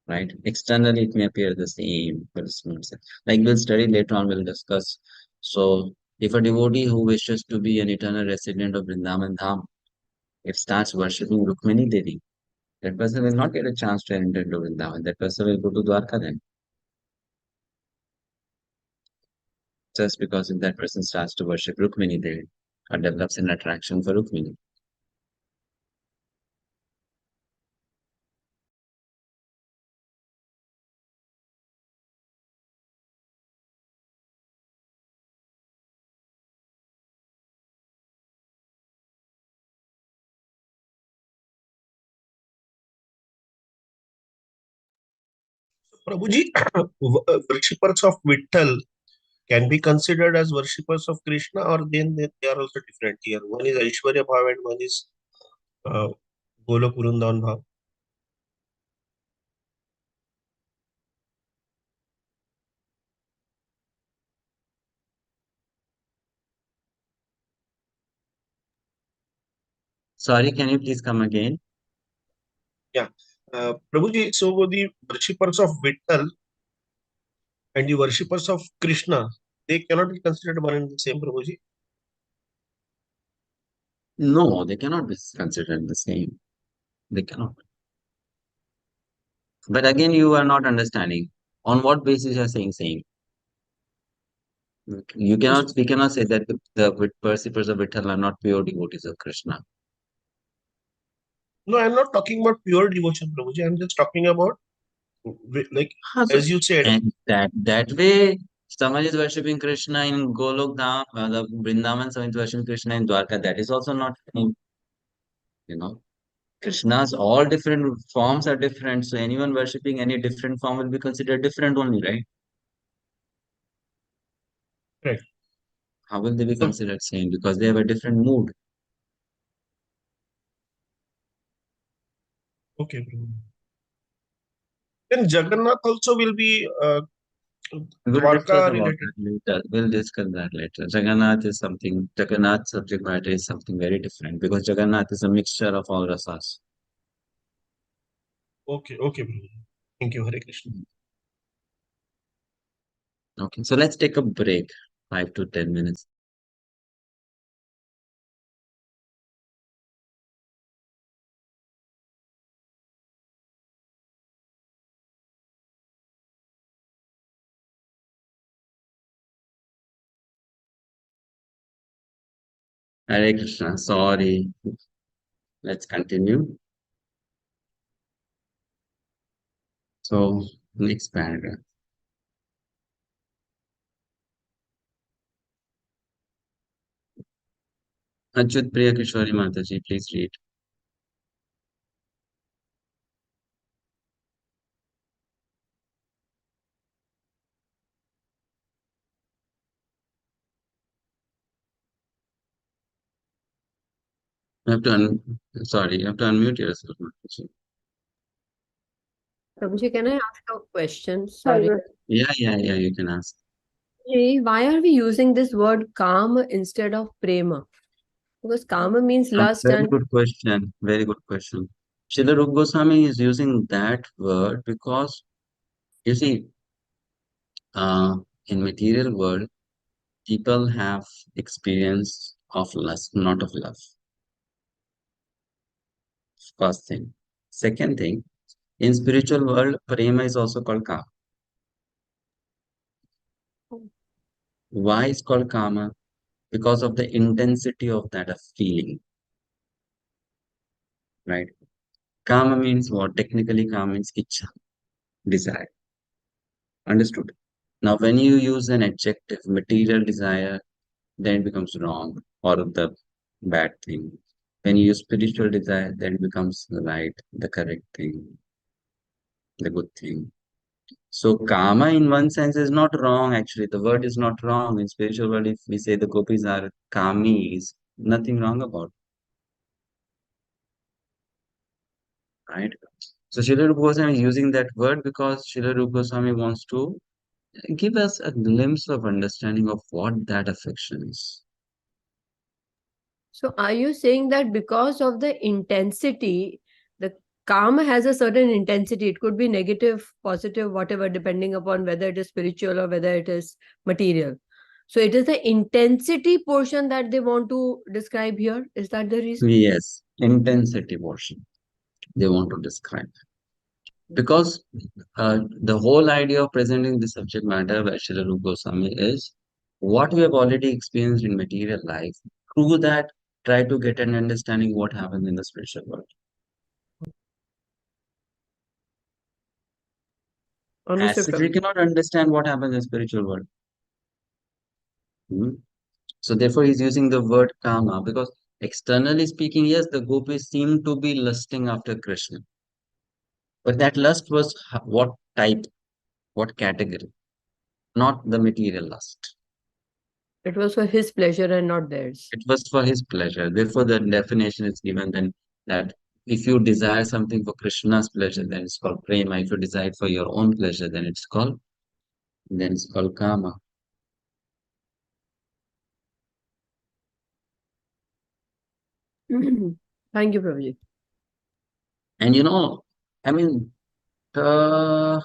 Speaker 1: right? Externally, it may appear the same, but it's not same. Like we'll study later on, we'll discuss. So if a devotee who wishes to be an eternal resident of Vrindavan Dham, if starts worshipping Rukmini Devi, that person will not get a chance to enter into Vrindavan. That person will go to Dwarka then. Just because if that person starts to worship Rukmini Devi or develops an attraction for Rukmini.
Speaker 9: Prabhuji, worshippers of Vittal can be considered as worshippers of Krishna, or then they are also different here. One is Aishwarya Bhav and one is Golok Vrindavan Bhav.
Speaker 1: Sorry, can you please come again?
Speaker 9: Yeah. Prabhuji, so the worshippers of Vittal and the worshippers of Krishna, they cannot be considered one and the same, Prabhuji.
Speaker 1: No, they cannot be considered the same. They cannot. But again, you are not understanding. On what basis you are saying same? We cannot say that the worshippers of Vittal are not pure devotees of Krishna.
Speaker 9: No, I'm not talking about pure devotion, Prabhuji. I'm just talking about, like, as you said.
Speaker 1: And that way, someone is worshipping Krishna in Golok Dham, the Vrindavan, someone is worshipping Krishna in Dwarka. That is also not, Krishna's all different forms are different. So anyone worshipping any different form will be considered different only, right?
Speaker 9: Right.
Speaker 1: How will they be considered same? Because they have a different mood.
Speaker 9: Okay, Prabhuji. Then Jagannath also will be
Speaker 1: We'll
Speaker 9: Dwarka
Speaker 1: discuss about
Speaker 9: related.
Speaker 1: that later. We'll discuss that later. Jagannath subject matter is something very different because Jagannath is a mixture of all rasas.
Speaker 9: Okay, Prabhuji. Thank you, Hare Krishna.
Speaker 1: Okay, so let's take a break, 5 to 10 minutes. Hare Krishna, sorry. Let's continue. So, next paragraph. Achyut Priya Kishori Mataji, please read. You have to you have to unmute yourself, Mataji.
Speaker 11: Prabhuji, can I ask a question?
Speaker 6: Sorry.
Speaker 11: Sorry.
Speaker 1: Yeah, you can ask.
Speaker 11: Hey, why are we using this word kama instead of prema? Because kama means lust
Speaker 1: Very
Speaker 11: and
Speaker 1: good question. Very good question. Śrīla Rūpa Gosvāmī is using that word because, you see, in material world, people have experience of lust, not of love. First thing. Second thing, in spiritual world, prema is also called kama. Why is called kama? Because of the intensity of that of feeling, right? Kama means what? Technically, kama means ichha, desire. Understood? Now, when you use an adjective, material desire, then it becomes wrong or the bad thing. When you use spiritual desire, then it becomes the right, the correct thing, the good thing. So kama in one sense is not wrong actually. The word is not wrong. In spiritual world, if we say the gopis are kamis, nothing wrong about it, right? So Śrīla Rūpa Gosvāmī is using that word because Śrīla Rūpa Gosvāmī wants to give us a glimpse of understanding of what that affection is.
Speaker 11: So are you saying that because of the intensity, the karma has a certain intensity? It could be negative, positive, whatever, depending upon whether it is spiritual or whether it is material. So it is the intensity portion that they want to describe here. Is that the reason?
Speaker 1: Yes, intensity portion they want to describe. Because the whole idea of presenting the subject matter by Śrīla Rūpa Gosvāmī is what we have already experienced in material life. Through that, try to get an understanding what happens in the spiritual world.
Speaker 11: Understood,
Speaker 1: As if we
Speaker 11: Prabhuji.
Speaker 1: cannot understand what happens in the spiritual world. So therefore, he's using the word kama because externally speaking, yes, the gopis seem to be lusting after Krishna. But that lust was what type, what category? Not the material lust.
Speaker 11: It was for his pleasure and not theirs.
Speaker 1: It was for his pleasure. Therefore, the definition is given then that if you desire something for Krishna's pleasure, then it's called prema. If you desire it for your own pleasure, then it's called kama.
Speaker 11: Thank you, Prabhuji.
Speaker 1: And I mean, uh,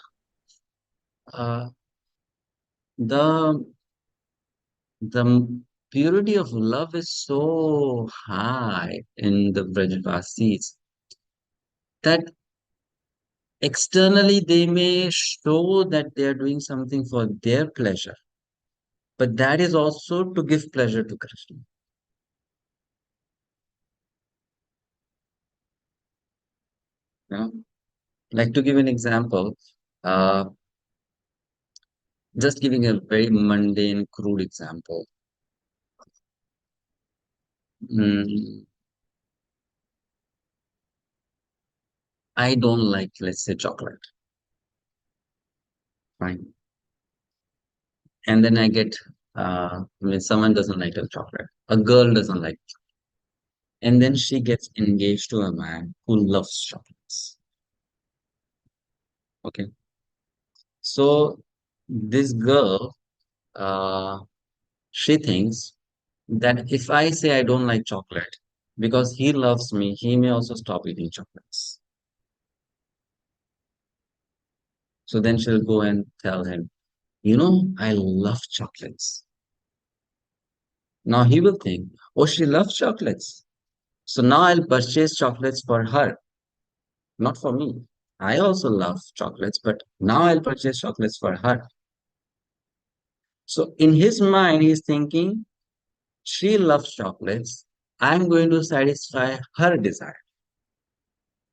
Speaker 1: the purity of love is so high in the Brajavasis that externally they may show that they are doing something for their pleasure, but that is also to give pleasure to Krishna. Like to give an example, just giving a very mundane, crude example. I don't like, let's say, chocolate. Fine. And then I get, someone doesn't like a chocolate. A girl doesn't like chocolate. And then she gets engaged to a man who loves chocolates. Okay. So this girl, she thinks that if I say I don't like chocolate, because he loves me, he may also stop eating chocolates. So then she'll go and tell him, I love chocolates. Now he will think, oh, she loves chocolates. So now I'll purchase chocolates for her, not for me. I also love chocolates, but now I'll purchase chocolates for her. So in his mind, he's thinking, she loves chocolates. I'm going to satisfy her desire.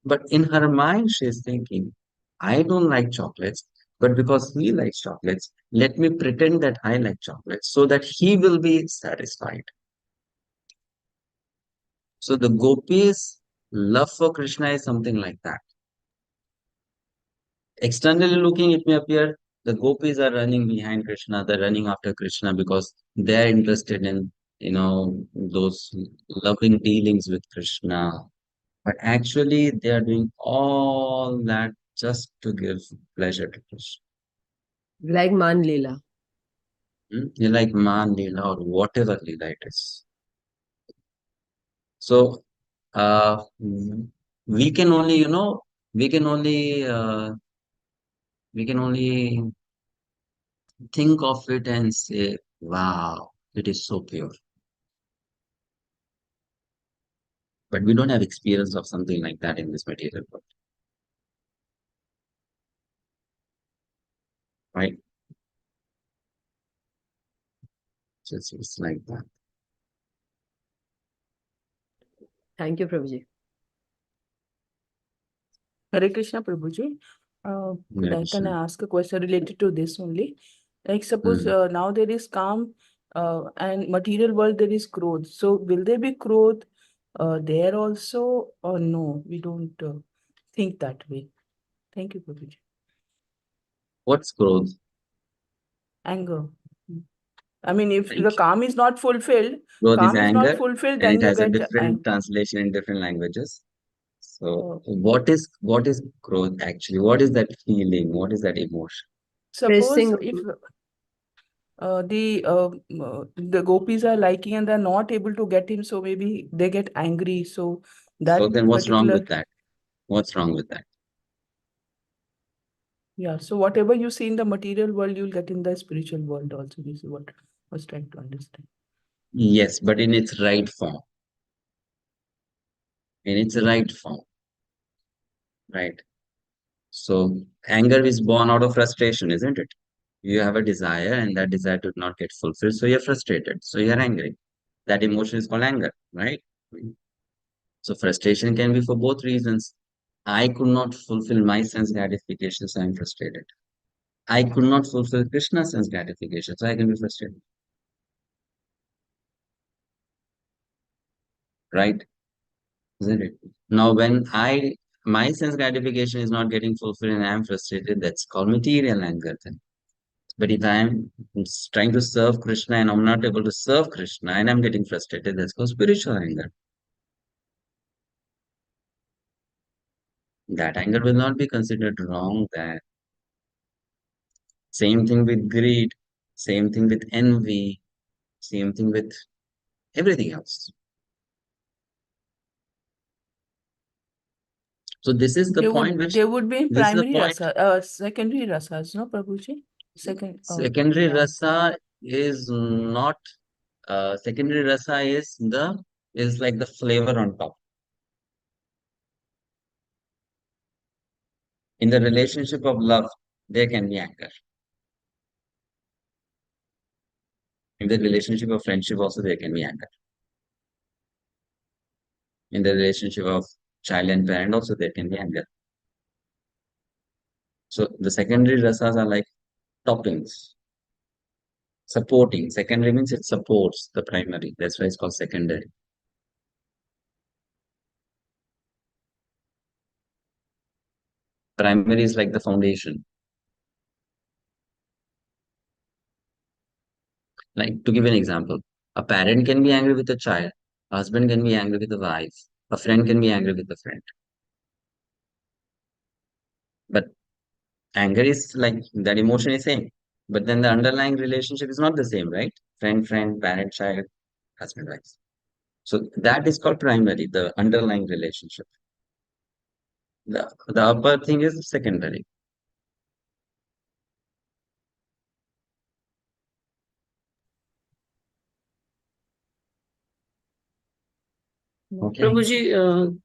Speaker 1: But in her mind, she's thinking, I don't like chocolates, but because he likes chocolates, let me pretend that I like chocolates so that he will be satisfied. So the gopis' love for Krishna is something like that. Externally looking, it may appear the gopis are running behind Krishna, they're running after Krishna because they're interested in, those loving dealings with Krishna. But actually, they are doing all that just to give pleasure to Krishna.
Speaker 11: Like Man Leela.
Speaker 1: You like Man Leela or whatever Leela it is. So, we can only, we can only, we can only think of it and say, wow, it is so pure. But we don't have experience of something like that in this material world. Right? So it's like that.
Speaker 11: Thank you, Prabhuji.
Speaker 10: Hare Krishna, Prabhuji. Can I ask a question related to this only? Like suppose now there is calm and material world there is growth. So will there be growth there also or no? We don't think that way. Thank you, Prabhuji.
Speaker 1: What's growth?
Speaker 10: Anger. I mean, if the calm is not fulfilled,
Speaker 1: Growth is
Speaker 10: calm is
Speaker 1: anger,
Speaker 10: not fulfilled,
Speaker 1: and
Speaker 10: then
Speaker 1: it
Speaker 10: you
Speaker 1: has a
Speaker 10: get
Speaker 1: different translation in different languages. So
Speaker 10: Okay.
Speaker 1: what is growth actually? What is that feeling? What is that emotion?
Speaker 10: Suppose
Speaker 11: Pressing
Speaker 10: if the gopis are liking and they're not able to get him, so maybe they get angry. So that
Speaker 1: So then what's wrong
Speaker 10: particular,
Speaker 1: with that? What's wrong with that?
Speaker 10: yeah. So whatever you see in the material world, you'll get in the spiritual world also. This is what I was trying to understand.
Speaker 1: Yes, but in its right form. In its right form. Right. So anger is born out of frustration, isn't it? You have a desire and that desire did not get fulfilled. So you're frustrated. So you're angry. That emotion is called anger, right? So frustration can be for both reasons. I could not fulfill my sense gratification, so I'm frustrated. I could not fulfill Krishna's sense gratification, so I can be frustrated. Right? Isn't it? Now, when my sense gratification is not getting fulfilled and I'm frustrated, that's called material anger then. But if I'm trying to serve Krishna and I'm not able to serve Krishna and I'm getting frustrated, that's called spiritual anger. That anger will not be considered wrong there. Same thing with greed, same thing with envy, same thing with everything else. So this is the point which
Speaker 10: There would be
Speaker 1: this is the
Speaker 10: primary
Speaker 1: point.
Speaker 10: rasa, secondary rasas, no, Prabhuji?
Speaker 1: Secondary
Speaker 10: yeah.
Speaker 1: rasa is not secondary rasa is like the flavor on top. In the relationship of love, there can be anger. In the relationship of friendship, also there can be anger. In the relationship of child and parent, also there can be anger. So the secondary rasas are like toppings, supporting. Secondary means it supports the primary. That's why it's called secondary. Primary is like the foundation. Like to give an example, a parent can be angry with a child, a husband can be angry with a wife, a friend can be angry with a friend. But anger is like that emotion is same. But then the underlying relationship is not the same, right? Friend, parent, child, husband, wife. So that is called primary, the underlying relationship. The upper thing is secondary. Okay.
Speaker 2: Prabhuji,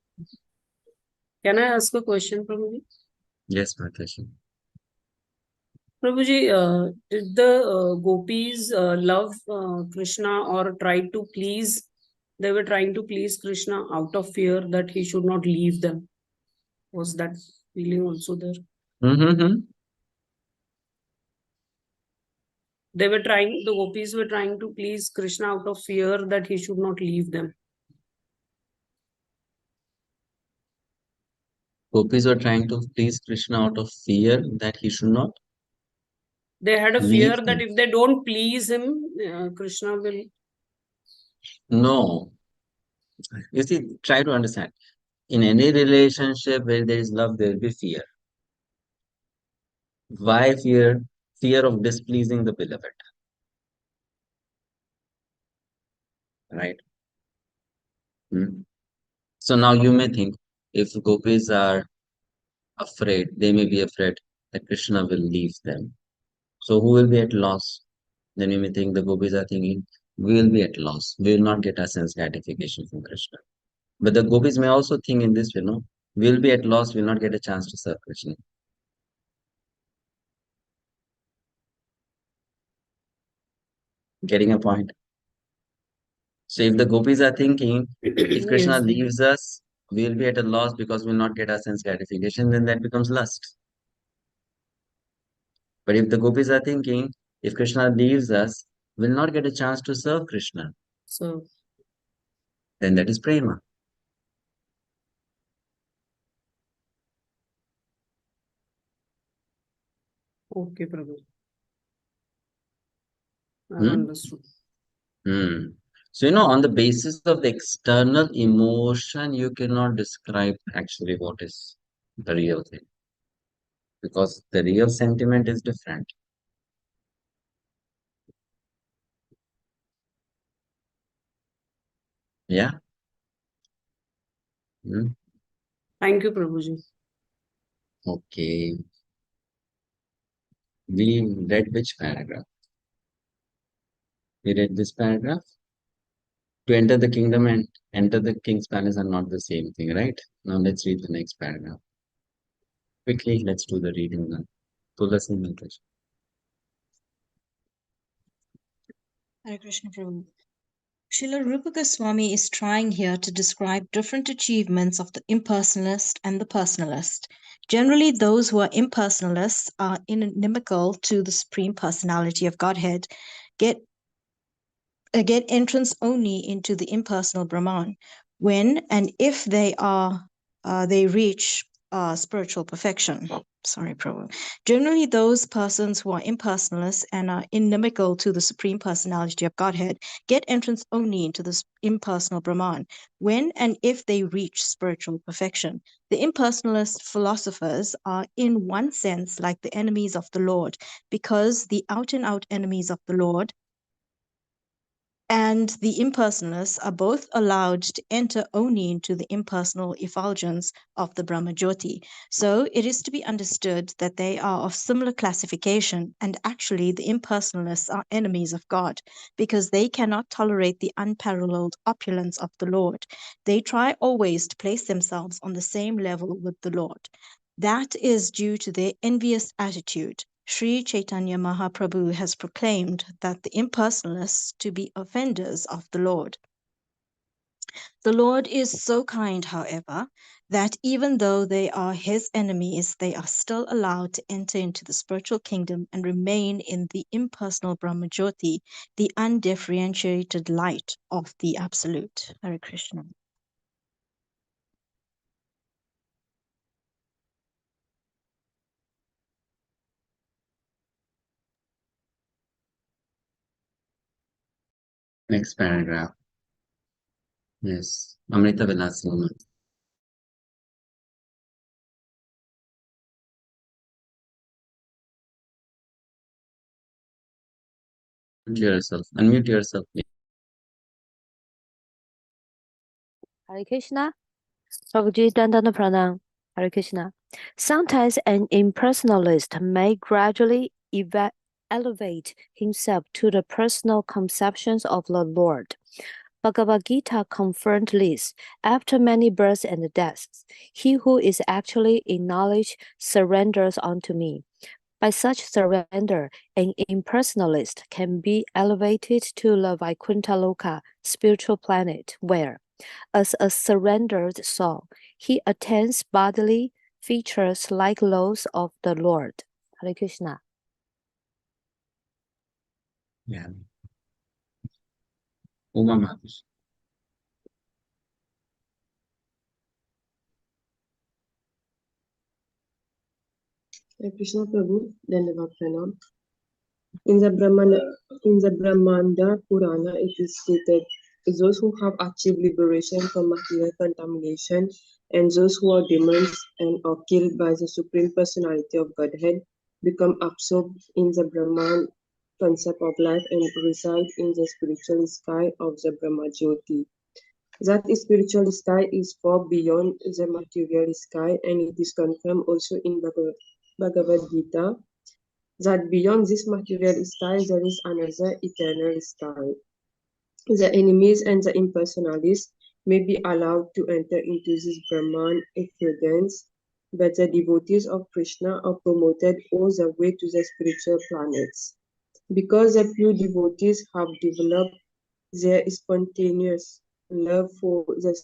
Speaker 2: can I ask a question, Prabhuji?
Speaker 1: Yes, Mataji.
Speaker 2: Prabhuji, did the gopis love Krishna or try to please? They were trying to please Krishna out of fear that he should not leave them. Was that feeling also there?
Speaker 1: Mm-hmm.
Speaker 2: The gopis were trying to please Krishna out of fear that he should not leave them.
Speaker 1: Gopis were trying to please Krishna out of fear that he should not.
Speaker 2: They had a
Speaker 1: leave
Speaker 2: fear that
Speaker 1: him.
Speaker 2: if they don't please him, Krishna will.
Speaker 1: No. You see, try to understand. In any relationship where there is love, there will be fear. Why fear? Fear of displeasing the beloved. Right? So now you may think, if gopis are afraid, they may be afraid that Krishna will leave them. So who will be at loss? Then you may think the gopis are thinking, we will be at loss. We will not get a sense gratification from Krishna. But the gopis may also think in this way, no? We will be at loss, we will not get a chance to serve Krishna. Getting a point? So if the gopis are thinking, if Krishna
Speaker 11: Yes.
Speaker 1: leaves us, we'll be at a loss because we'll not get our sense gratification, then that becomes lust. But if the gopis are thinking, if Krishna leaves us, we'll not get a chance to serve Krishna,
Speaker 11: So,
Speaker 1: then that is prema.
Speaker 2: Okay, Prabhu. I
Speaker 1: Hmm?
Speaker 2: understood.
Speaker 1: So, on the basis of the external emotion, you cannot describe actually what is the real thing. Because the real sentiment is different. Yeah?
Speaker 2: Thank you, Prabhuji.
Speaker 1: Okay. We read which paragraph? We read this paragraph? To enter the kingdom and enter the king's palace are not the same thing, right? Now let's read the next paragraph. Quickly, let's do the reading now. Tulasi Mataji.
Speaker 12: Hare Krishna Prabhu. Śrīla Rūpa Gosvāmī is trying here to describe different achievements of the impersonalist and the personalist. Generally, those who are impersonalists are inimical to the Supreme Personality of Godhead, get entrance only into the impersonal Brahman when and if they reach spiritual perfection. Sorry, Prabhu. Generally, those persons who are impersonalists and are inimical to the Supreme Personality of Godhead get entrance only into this impersonal Brahman when and if they reach spiritual perfection. The impersonalist philosophers are in one sense like the enemies of the Lord, because the out-and-out enemies of the Lord and the impersonalists are both allowed to enter only into the impersonal effulgence of the Brahma Jyoti. So it is to be understood that they are of similar classification, and actually the impersonalists are enemies of God, because they cannot tolerate the unparalleled opulence of the Lord. They try always to place themselves on the same level with the Lord. That is due to their envious attitude. Sri Chaitanya Mahaprabhu has proclaimed that the impersonalists to be offenders of the Lord. The Lord is so kind, however, that even though they are his enemies, they are still allowed to enter into the spiritual kingdom and remain in the impersonal Brahma Jyoti, the undifferentiated light of the Absolute. Hare Krishna.
Speaker 1: Next paragraph. Yes. Amrita Vilasama. Unmute yourself, please.
Speaker 13: Hare Krishna. Prabhuji, Dandana Pranam. Hare Krishna. Sometimes an impersonalist may gradually elevate himself to the personal conceptions of the Lord. Bhagavad Gita confirmed this. After many births and deaths, he who is actually in knowledge surrenders unto me. By such surrender, an impersonalist can be elevated to the Vaikuntha Loka, spiritual planet, where, as a surrendered soul, he attains bodily features like those of the Lord. Hare Krishna.
Speaker 1: Yeah. Uma Maharaj.
Speaker 14: Hare Krishna Prabhu, Dandavad Pranam. In the Brahmanda Purana, it is stated, those who have achieved liberation from material contamination and those who are demons and are killed by the Supreme Personality of Godhead become absorbed in the Brahman concept of life and reside in the spiritual sky of the Brahma Jyoti. That spiritual sky is far beyond the material sky, and it is confirmed also in Bhagavad Gita that beyond this material sky there is another eternal sky. The enemies and the impersonalists may be allowed to enter into this Brahman effulgence, but the devotees of Krishna are promoted all the way to the spiritual planets. Because a few devotees have developed their spontaneous love for the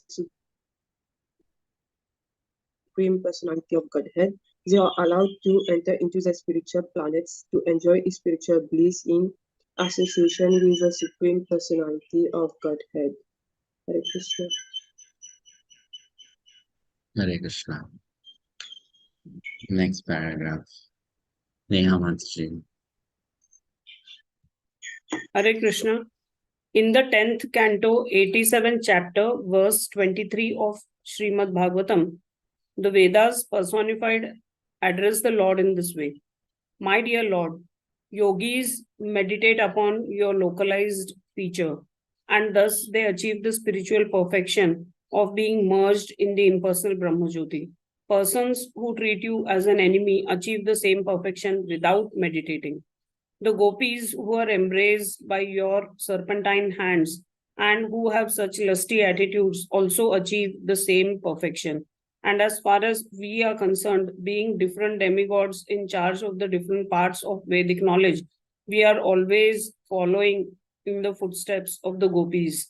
Speaker 14: Supreme Personality of Godhead, they are allowed to enter into the spiritual planets to enjoy spiritual bliss in association with the Supreme Personality of Godhead. Hare Krishna.
Speaker 1: Hare Krishna. Next paragraph. Neha Mataji.
Speaker 15: Hare Krishna. In the 10th canto, 87th chapter, verse 23 of Srimad Bhagavatam, the Vedas personified address the Lord in this way. My dear Lord, yogis meditate upon your localized feature, and thus they achieve the spiritual perfection of being merged in the impersonal Brahmajyoti. Persons who treat you as an enemy achieve the same perfection without meditating. The gopis who are embraced by your serpentine hands and who have such lusty attitudes also achieve the same perfection. And as far as we are concerned, being different demigods in charge of the different parts of Vedic knowledge, we are always following in the footsteps of the gopis.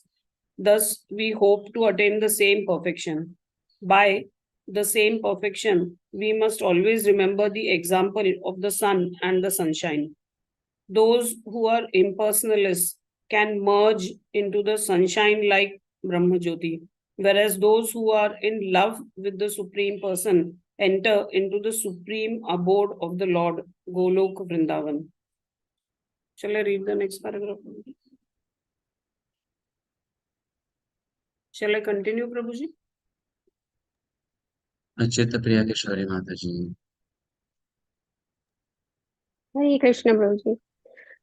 Speaker 15: Thus, we hope to attain the same perfection. By the same perfection, we must always remember the example of the sun and the sunshine. Those who are impersonalists can merge into the sunshine like Brahmajyoti, whereas those who are in love with the Supreme Person enter into the supreme abode of the Lord, Golok Vrindavan. Shall I read the next paragraph? Shall I continue, Prabhuji?
Speaker 1: Achita Priya Kishori Mataji.
Speaker 16: Hare Krishna, Prabhuji.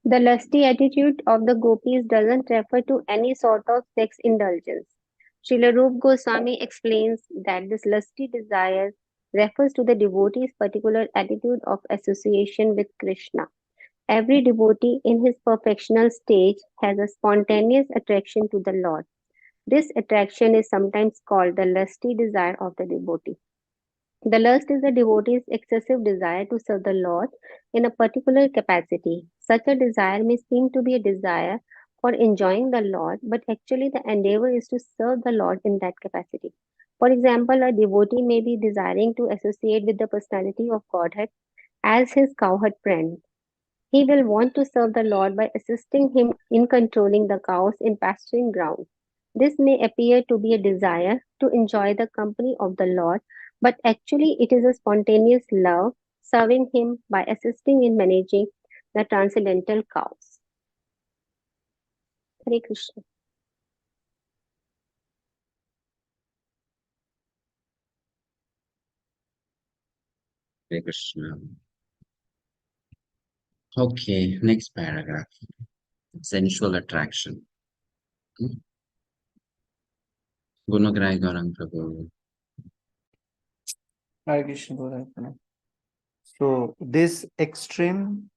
Speaker 16: The lusty attitude of the gopis doesn't refer to any sort of sex indulgence. Śrīla Rūpa Gosvāmī explains that this lusty desire refers to the devotee's particular attitude of association with Krishna. Every devotee in his perfectional stage has a spontaneous attraction to the Lord. This attraction is sometimes called the lusty desire of the devotee. The lust is the devotee's excessive desire to serve the Lord in a particular capacity. Such a desire may seem to be a desire for enjoying the Lord, but actually the endeavor is to serve the Lord in that capacity. For example, a devotee may be desiring to associate with the personality of Godhead as his cowherd friend. He will want to serve the Lord by assisting him in controlling the cows in pasturing ground. This may appear to be a desire to enjoy the company of the Lord, but actually it is a spontaneous love serving him by assisting in managing the transcendental cows. Hare Krishna.
Speaker 1: Hare Krishna. Okay, next paragraph. Sensual attraction. Gunagrai Gaurang Prabhu.
Speaker 17: Hare Krishna, Gauranga. So this extreme,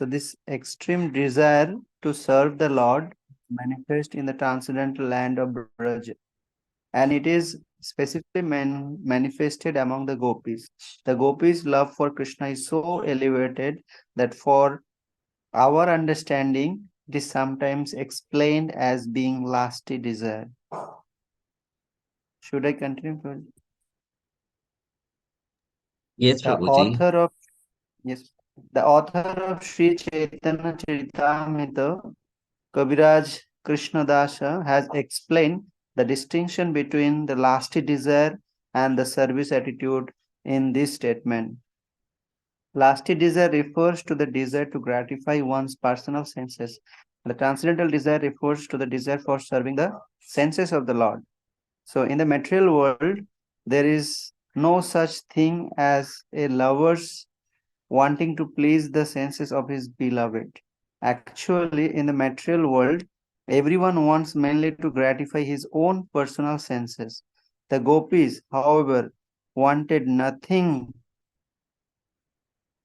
Speaker 17: this extreme desire to serve the Lord manifest in the transcendental land of Braj, and it is specifically manifested among the gopis. The gopis' love for Krishna is so elevated that for our understanding, it is sometimes explained as being lusty desire. Should I continue?
Speaker 1: Yes,
Speaker 17: The
Speaker 1: Prabhuji.
Speaker 17: the author of Sri Chaitanya Charitamrita, Kaviraj Krishnadasa, has explained the distinction between the lusty desire and the service attitude in this statement. Lusty desire refers to the desire to gratify one's personal senses. The transcendental desire refers to the desire for serving the senses of the Lord. So in the material world, there is no such thing as a lover's wanting to please the senses of his beloved. Actually, in the material world, everyone wants mainly to gratify his own personal senses. The gopis, however, wanted nothing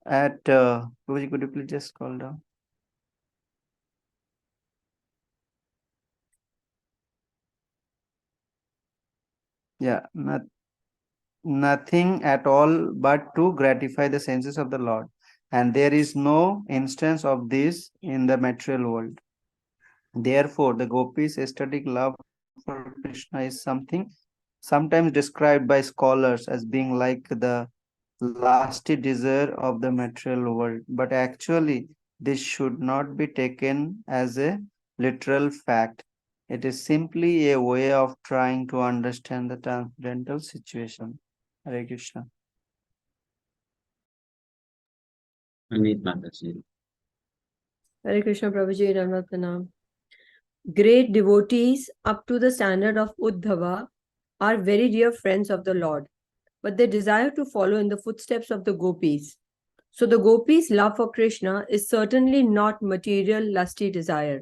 Speaker 17: at could you please just scroll down? Nothing at all but to gratify the senses of the Lord. and there is no instance of this in the material world. Therefore, the gopis' ecstatic love for Krishna is something sometimes described by scholars as being like the lasting desire of the material world. But actually, this should not be taken as a literal fact. It is simply a way of trying to understand the transcendental situation. Hare Krishna.
Speaker 1: Aneet Mataji.
Speaker 11: Hare Krishna Prabhuji, Ramnath Pranam. Great devotees up to the standard of Uddhava are very dear friends of the Lord, but they desire to follow in the footsteps of the gopis. So the gopis' love for Krishna is certainly not material lusty desire.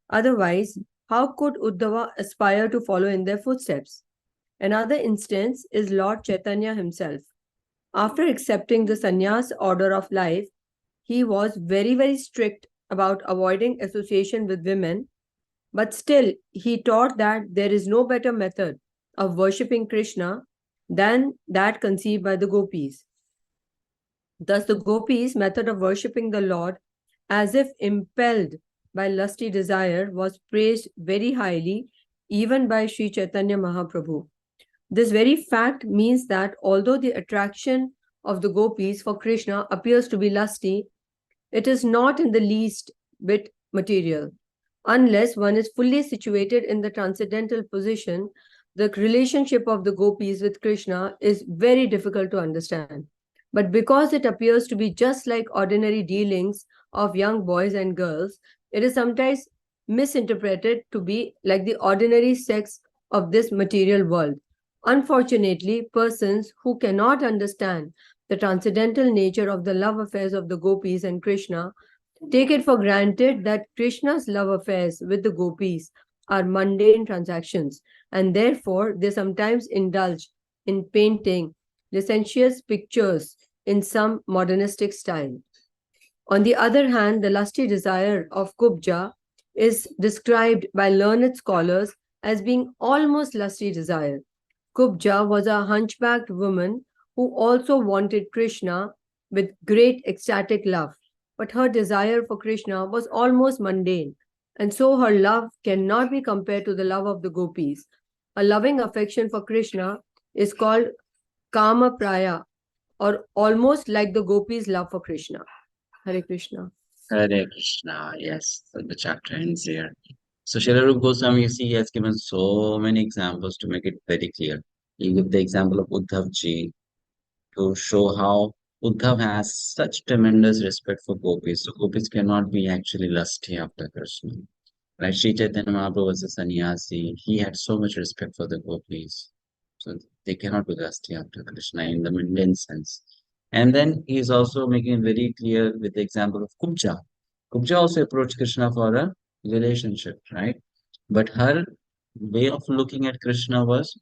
Speaker 11: Otherwise, how could Uddhava aspire to follow in their footsteps? Another instance is Lord Chaitanya himself. After accepting the sannyas order of life, he was very, very strict about avoiding association with women, but still he taught that there is no better method of worshipping Krishna than that conceived by the gopis. Thus, the gopis' method of worshipping the Lord, as if impelled by lusty desire, was praised very highly even by Sri Chaitanya Mahaprabhu. This very fact means that although the attraction of the gopis for Krishna appears to be lusty, it is not in the least bit material. Unless one is fully situated in the transcendental position, the relationship of the gopis with Krishna is very difficult to understand. But because it appears to be just like ordinary dealings of young boys and girls, it is sometimes misinterpreted to be like the ordinary sex of this material world. Unfortunately, persons who cannot understand the transcendental nature of the love affairs of the gopis and Krishna take it for granted that Krishna's love affairs with the gopis are mundane transactions, and therefore they sometimes indulge in painting licentious pictures in some modernistic style. On the other hand, the lusty desire of Kubja is described by learned scholars as being almost lusty desire. Kubja was a hunchbacked woman who also wanted Krishna with great ecstatic love, but her desire for Krishna was almost mundane, and so her love cannot be compared to the love of the gopis. A loving affection for Krishna is called Kama Praya, or almost like the gopis' love for Krishna. Hare Krishna.
Speaker 1: Hare Krishna. Yes, so the chapter ends here. So Śrīla Rūpa Gosvāmī, you see, he has given so many examples to make it very clear. He gave the example of Uddhav ji to show how Uddhav has such tremendous respect for gopis. So gopis cannot be actually lusty after Krishna. Right? Sri Chaitanya Mahaprabhu was a sannyasi. He had so much respect for the gopis. So they cannot be lusty after Krishna in the mundane sense. And then he is also making it very clear with the example of Kubja. Kubja also approached Krishna for a relationship, right? But her way of looking at Krishna was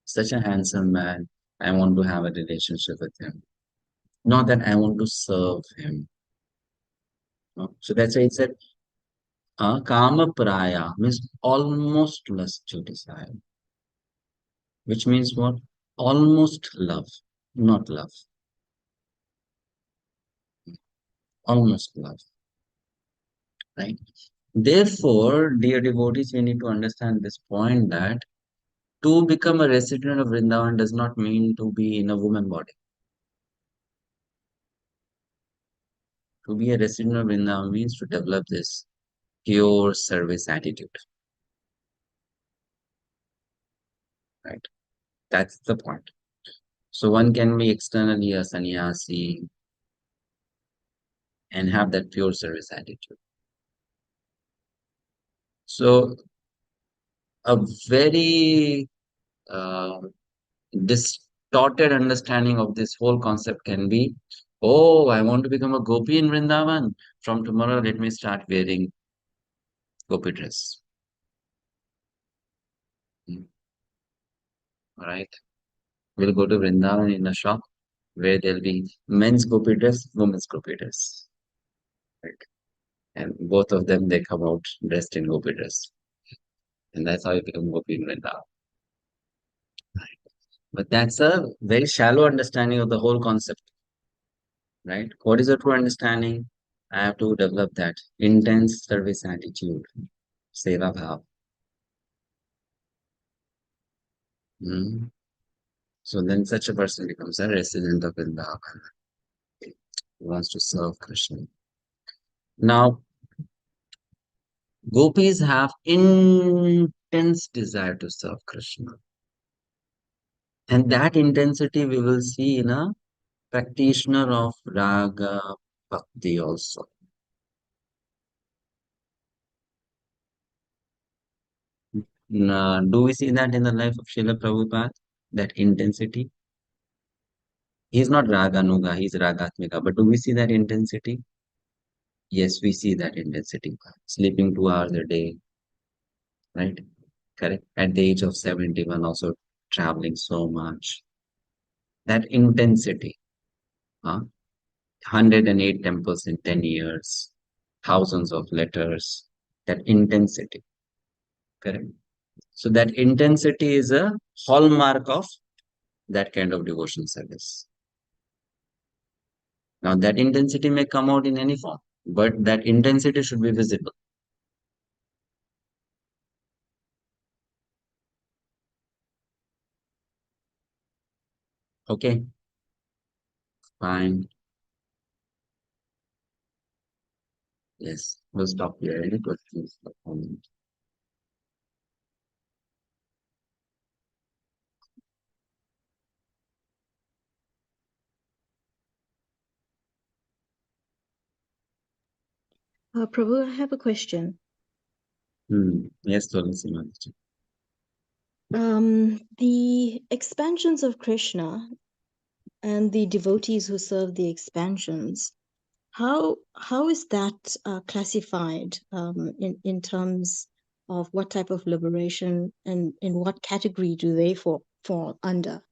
Speaker 1: such a handsome man. I want to have a relationship with him. Not that I want to serve him. No? So that's why it said, Kama Praya means almost lust to desire. Which means what? Almost love, not love. Almost love. Right? Therefore, dear devotees, we need to understand this point that to become a resident of Vrindavan does not mean to be in a woman body. To be a resident of Vrindavan means to develop this pure service attitude. Right? That's the point. So one can be externally a sannyasi and have that pure service attitude. So a very distorted understanding of this whole concept can be, oh, I want to become a gopi in Vrindavan. From tomorrow, let me start wearing gopi dress. All right. We'll go to Vrindavan in a shop where there'll be men's gopi dress, women's gopi dress. Right. And both of them, they come out dressed in gopi dress. And that's how you become gopi in Vrindavan. Right. But that's a very shallow understanding of the whole concept. right? What is a true understanding? I have to develop that intense service attitude, seva bhav. So then such a person becomes a resident of Vrindavan. He wants to serve Krishna. Now, gopis have intense desire to serve Krishna. And that intensity we will see in a practitioner of raga bhakti also. Do we see that in the life of Srila Prabhupada? That intensity? He's not raganuga, he's ragatmika. But do we see that intensity? Yes, we see that intensity. Sleeping 2 hours a day, right? Correct. At the age of 71, also traveling so much. That intensity. 108 temples in 10 years, thousands of letters. That intensity. Correct. So that intensity is a hallmark of that kind of devotion service. Now that intensity may come out in any form, but that intensity should be visible. Okay, fine. Yes, we'll stop here. Any questions or comments?
Speaker 12: Prabhu, I have a question.
Speaker 1: Yes, Tulsi Mataji.
Speaker 12: The expansions of Krishna and the devotees who serve the expansions, how is that classified in terms of what type of liberation and in what category do they fall under?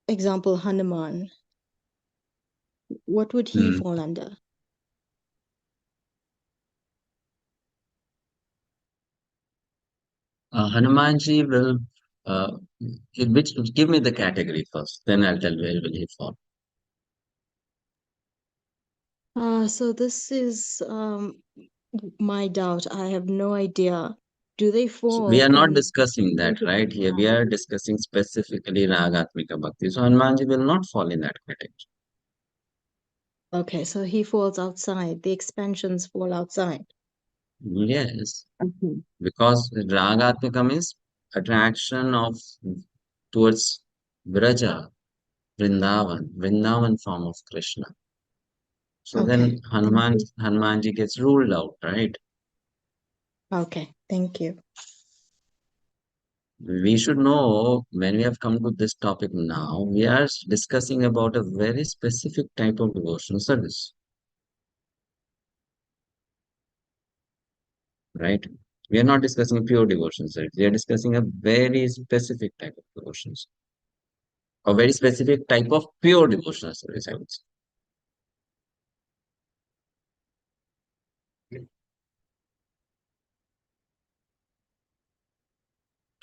Speaker 12: Example, Hanuman. What would he fall under?
Speaker 1: Hanumanji will, give me the category first, then I'll tell where will he fall.
Speaker 12: So this is my doubt. I have no idea. Do they fall?
Speaker 1: We are not discussing that right here. We are discussing specifically Ragatmika Bhakti. So Hanumanji will not fall in that category.
Speaker 12: Okay, so he falls outside. The expansions fall outside.
Speaker 1: Yes, because Ragatmika means attraction of towards Vraja, Vrindavan form of Krishna. So then Hanumanji gets ruled out, right?
Speaker 12: Okay, thank you.
Speaker 1: We should know when we have come to this topic now, we are discussing about a very specific type of devotional service. Right? We are not discussing pure devotion service. We are discussing a very specific type of devotions. A very specific type of pure devotional service, I would say.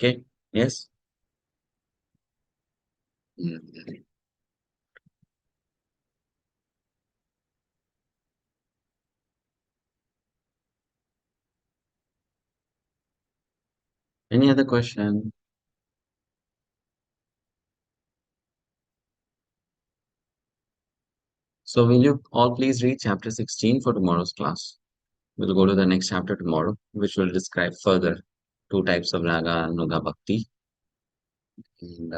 Speaker 1: Okay, yes. Any other question? So will you all please read chapter 16 for tomorrow's class? We'll go to the next chapter tomorrow, which will describe further two types of raga and nuga bhakti. And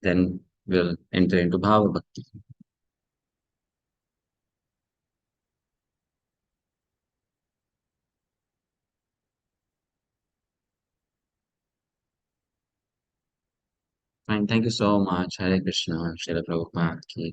Speaker 1: then we'll enter into bhava bhakti. Fine, thank you so much. Hare Krishna, Srila Prabhupada ki